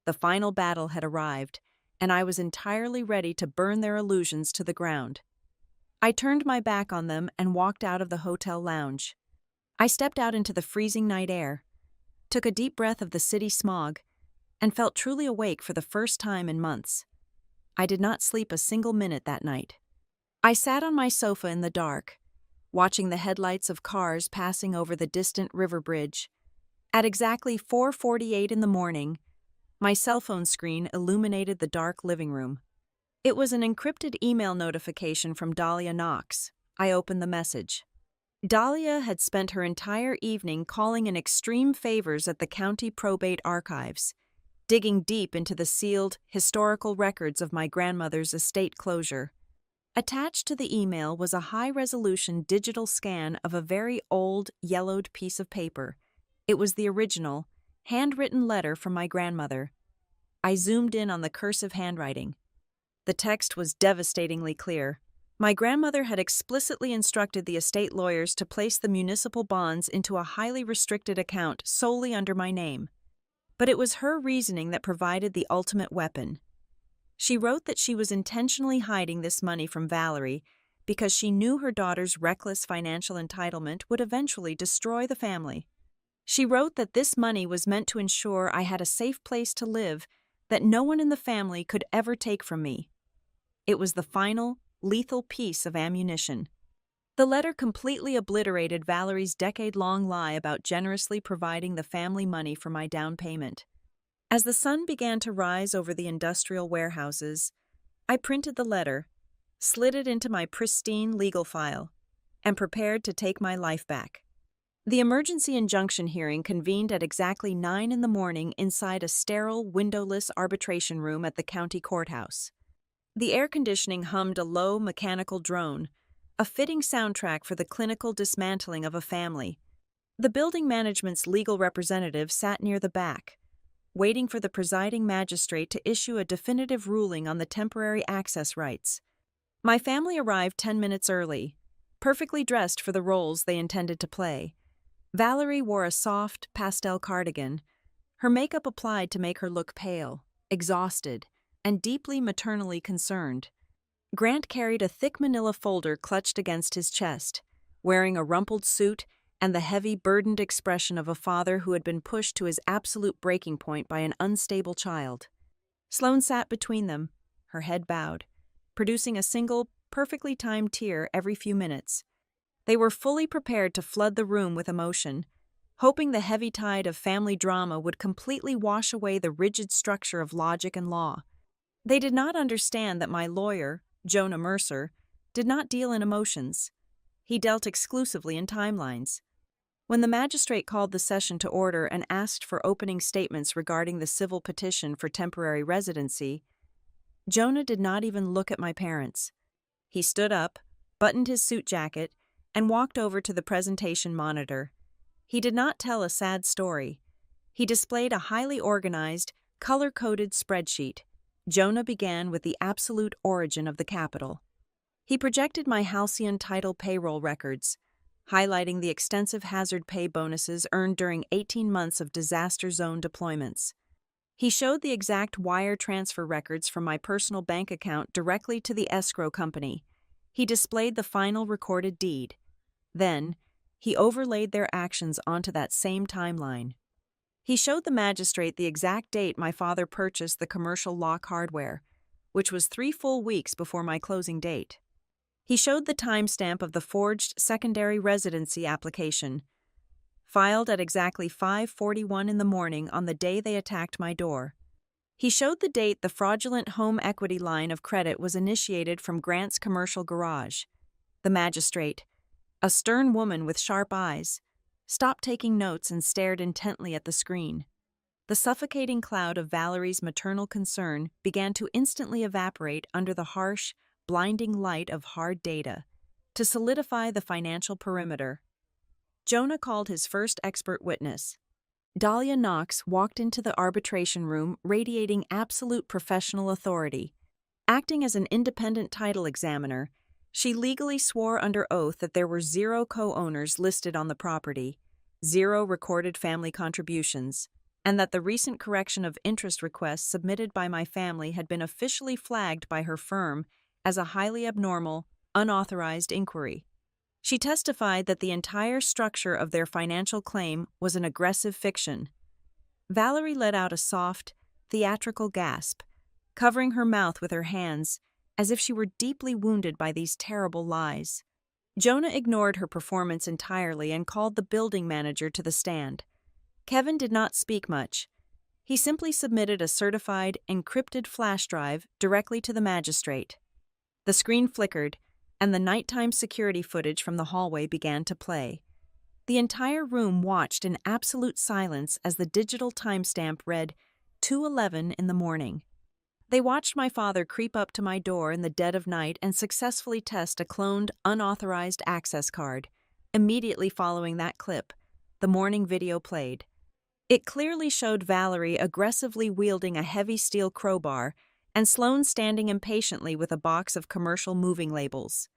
[SPEAKER 1] The final battle had arrived, and I was entirely ready to burn their illusions to the ground. I turned my back on them and walked out of the hotel lounge. I stepped out into the freezing night air, took a deep breath of the city smog, and felt truly awake for the first time in months. I did not sleep a single minute that night. I sat on my sofa in the dark, watching the headlights of cars passing over the distant river bridge. At exactly 4:48 in the morning, my cell phone screen illuminated the dark living room. It was an encrypted email notification from Dahlia Knox. I opened the message. Dahlia had spent her entire evening calling in extreme favors at the county probate archives, digging deep into the sealed, historical records of my grandmother's estate closure. Attached to the email was a high-resolution digital scan of a very old, yellowed piece of paper. It was the original, handwritten letter from my grandmother. I zoomed in on the cursive handwriting. The text was devastatingly clear. My grandmother had explicitly instructed the estate lawyers to place the municipal bonds into a highly restricted account solely under my name. But it was her reasoning that provided the ultimate weapon. She wrote that she was intentionally hiding this money from Valerie because she knew her daughter's reckless financial entitlement would eventually destroy the family. She wrote that this money was meant to ensure I had a safe place to live that no one in the family could ever take from me. It was the final, lethal piece of ammunition. The letter completely obliterated Valerie's decade-long lie about generously providing the family money for my down payment. As the sun began to rise over the industrial warehouses, I printed the letter, slid it into my pristine legal file, and prepared to take my life back. The emergency injunction hearing convened at exactly 9 in the morning inside a sterile, windowless arbitration room at the county courthouse. The air conditioning hummed a low, mechanical drone, a fitting soundtrack for the clinical dismantling of a family. The building management's legal representative sat near the back, waiting for the presiding magistrate to issue a definitive ruling on the temporary access rights. My family arrived 10 minutes early, perfectly dressed for the roles they intended to play. Valerie wore a soft, pastel cardigan, her makeup applied to make her look pale, exhausted, and deeply maternally concerned. Grant carried a thick manila folder clutched against his chest, wearing a rumpled suit and the heavy, burdened expression of a father who had been pushed to his absolute breaking point by an unstable child. Sloane sat between them, her head bowed, producing a single, perfectly timed tear every few minutes. They were fully prepared to flood the room with emotion, hoping the heavy tide of family drama would completely wash away the rigid structure of logic and law. They did not understand that my lawyer, Jonah Mercer, did not deal in emotions. He dealt exclusively in timelines. When the magistrate called the session to order and asked for opening statements regarding the civil petition for temporary residency, Jonah did not even look at my parents. He stood up, buttoned his suit jacket, and walked over to the presentation monitor. He did not tell a sad story. He displayed a highly organized, color-coded spreadsheet. Jonah began with the absolute origin of the capital. He projected my halcyon title payroll records, highlighting the extensive hazard pay bonuses earned during 18 months of disaster zone deployments. He showed the exact wire transfer records from my personal bank account directly to the escrow company. He displayed the final recorded deed. Then, he overlaid their actions onto that same timeline. He showed the magistrate the exact date my father purchased the commercial lock hardware, which was 3 full weeks before my closing date. He showed the timestamp of the forged secondary residency application, filed at exactly 5:41 in the morning on the day they attacked my door. He showed the date the fraudulent home equity line of credit was initiated from Grant's commercial garage. The magistrate, a stern woman with sharp eyes, stopped taking notes and stared intently at the screen. The suffocating cloud of Valerie's maternal concern began to instantly evaporate under the harsh, blinding light of hard data, to solidify the financial perimeter. Jonah called his first expert witness. Dahlia Knox walked into the arbitration room radiating absolute professional authority. Acting as an independent title examiner, she legally swore under oath that there were 0 co-owners listed on the property, 0 recorded family contributions, and that the recent correction of interest requests submitted by my family had been officially flagged by her firm as a highly abnormal, unauthorized inquiry. She testified that the entire structure of their financial claim was an aggressive fiction. Valerie let out a soft, theatrical gasp, covering her mouth with her hands as if she were deeply wounded by these terrible lies. Jonah ignored her performance entirely and called the building manager to the stand. Kevin did not speak much. He simply submitted a certified, encrypted flash drive directly to the magistrate. The screen flickered, and the nighttime security footage from the hallway began to play. The entire room watched in absolute silence as the digital timestamp read 2:11 in the morning. They watched my father creep up to my door in the dead of night and successfully test a cloned, unauthorized access card. Immediately following that clip, the morning video played. It clearly showed Valerie aggressively wielding a heavy steel crowbar and Sloan standing impatiently with a box of commercial moving labels.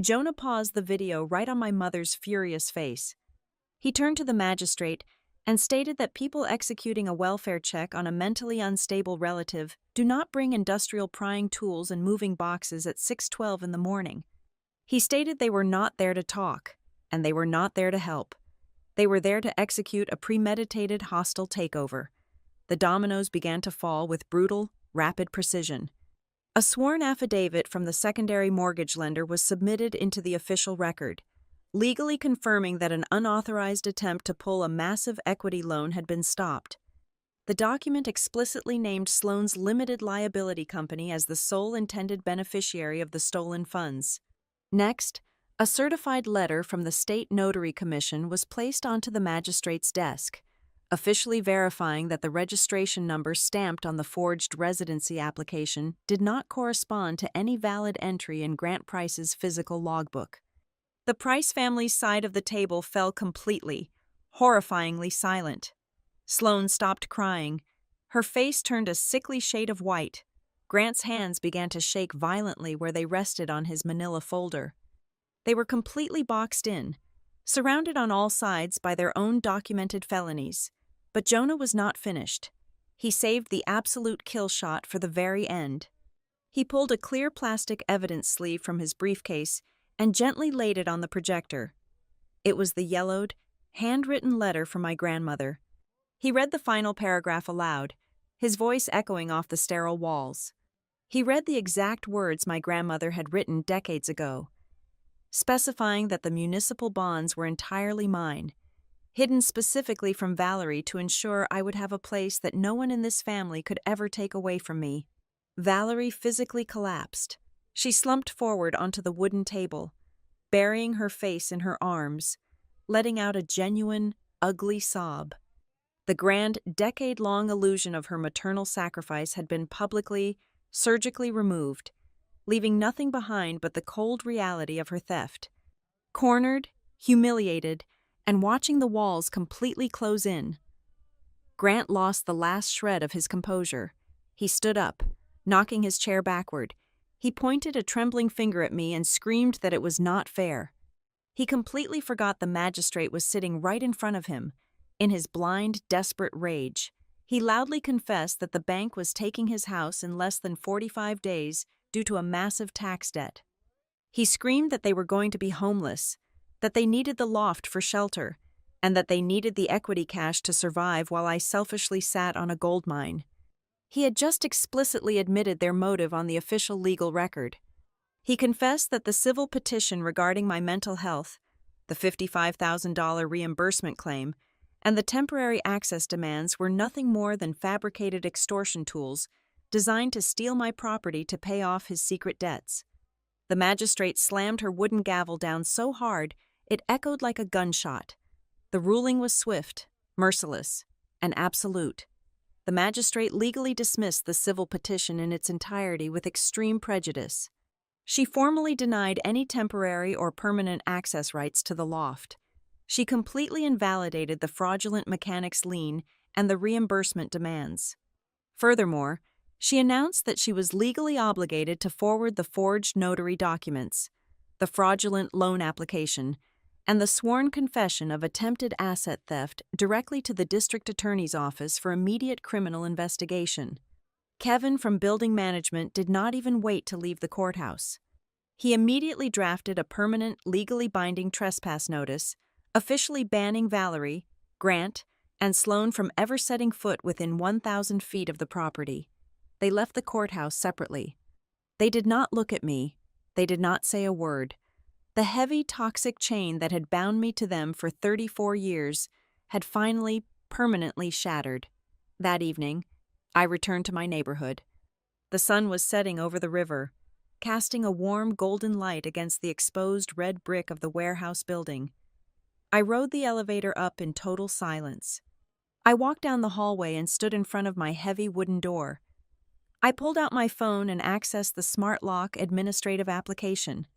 [SPEAKER 1] Jonah paused the video right on my mother's furious face. He turned to the magistrate and stated that people executing a welfare check on a mentally unstable relative do not bring industrial prying tools and moving boxes at 6:12 in the morning. He stated they were not there to talk, and they were not there to help. They were there to execute a premeditated hostile takeover. The dominoes began to fall with brutal, rapid precision. A sworn affidavit from the secondary mortgage lender was submitted into the official record, legally confirming that an unauthorized attempt to pull a massive equity loan had been stopped. The document explicitly named Sloan's limited liability company as the sole intended beneficiary of the stolen funds. Next, a certified letter from the State Notary Commission was placed onto the magistrate's desk, officially verifying that the registration number stamped on the forged residency application did not correspond to any valid entry in Grant Price's physical logbook. The Price family's side of the table fell completely, horrifyingly silent. Sloan stopped crying. Her face turned a sickly shade of white. Grant's hands began to shake violently where they rested on his manila folder. They were completely boxed in, surrounded on all sides by their own documented felonies. But Jonah was not finished. He saved the absolute kill shot for the very end. He pulled a clear plastic evidence sleeve from his briefcase and gently laid it on the projector. It was the yellowed, handwritten letter from my grandmother. He read the final paragraph aloud, his voice echoing off the sterile walls. He read the exact words my grandmother had written decades ago, specifying that the municipal bonds were entirely mine, hidden specifically from Valerie to ensure I would have a place that no one in this family could ever take away from me. Valerie physically collapsed. She slumped forward onto the wooden table, burying her face in her arms, letting out a genuine, ugly sob. The grand, decade-long illusion of her maternal sacrifice had been publicly, surgically removed, leaving nothing behind but the cold reality of her theft. Cornered, humiliated, and watching the walls completely close in, Grant lost the last shred of his composure. He stood up, knocking his chair backward. He pointed a trembling finger at me and screamed that it was not fair. He completely forgot the magistrate was sitting right in front of him. In his blind, desperate rage, he loudly confessed that the bank was taking his house in less than 45 days due to a massive tax debt. He screamed that they were going to be homeless, that they needed the loft for shelter, and that they needed the equity cash to survive while I selfishly sat on a gold mine. He had just explicitly admitted their motive on the official legal record. He confessed that the civil petition regarding my mental health, the $55,000 reimbursement claim, and the temporary access demands were nothing more than fabricated extortion tools designed to steal my property to pay off his secret debts. The magistrate slammed her wooden gavel down so hard it echoed like a gunshot. The ruling was swift, merciless, and absolute. The magistrate legally dismissed the civil petition in its entirety with extreme prejudice. She formally denied any temporary or permanent access rights to the loft. She completely invalidated the fraudulent mechanics lien and the reimbursement demands. Furthermore, she announced that she was legally obligated to forward the forged notary documents, the fraudulent loan application, and the sworn confession of attempted asset theft directly to the district attorney's office for immediate criminal investigation. Kevin from building management did not even wait to leave the courthouse. He immediately drafted a permanent, legally binding trespass notice, officially banning Valerie, Grant, and Sloan from ever setting foot within 1,000 feet of the property. They left the courthouse separately. They did not look at me. They did not say a word. The heavy, toxic chain that had bound me to them for 34 years had finally, permanently shattered. That evening, I returned to my neighborhood. The sun was setting over the river, casting a warm golden light against the exposed red brick of the warehouse building. I rode the elevator up in total silence. I walked down the hallway and stood in front of my heavy wooden door. I pulled out my phone and accessed the Smart Lock administrative application.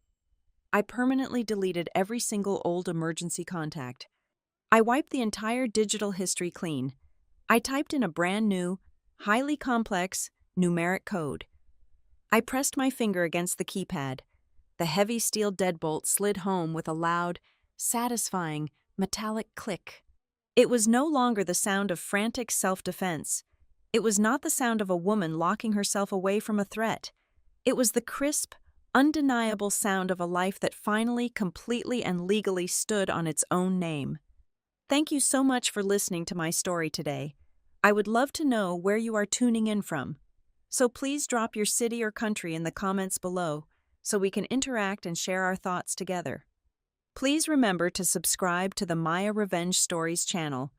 [SPEAKER 1] I permanently deleted every single old emergency contact. I wiped the entire digital history clean. I typed in a brand new, highly complex, numeric code. I pressed my finger against the keypad. The heavy steel deadbolt slid home with a loud, satisfying, metallic click. It was no longer the sound of frantic self-defense. It was not the sound of a woman locking herself away from a threat. It was the crisp, undeniable sound of a life that finally, completely, and legally stood on its own name. Thank you so much for listening to my story today. I would love to know where you are tuning in from. So please drop your city or country in the comments below so we can interact and share our thoughts together. Please remember to subscribe to the Maya Revenge Stories channel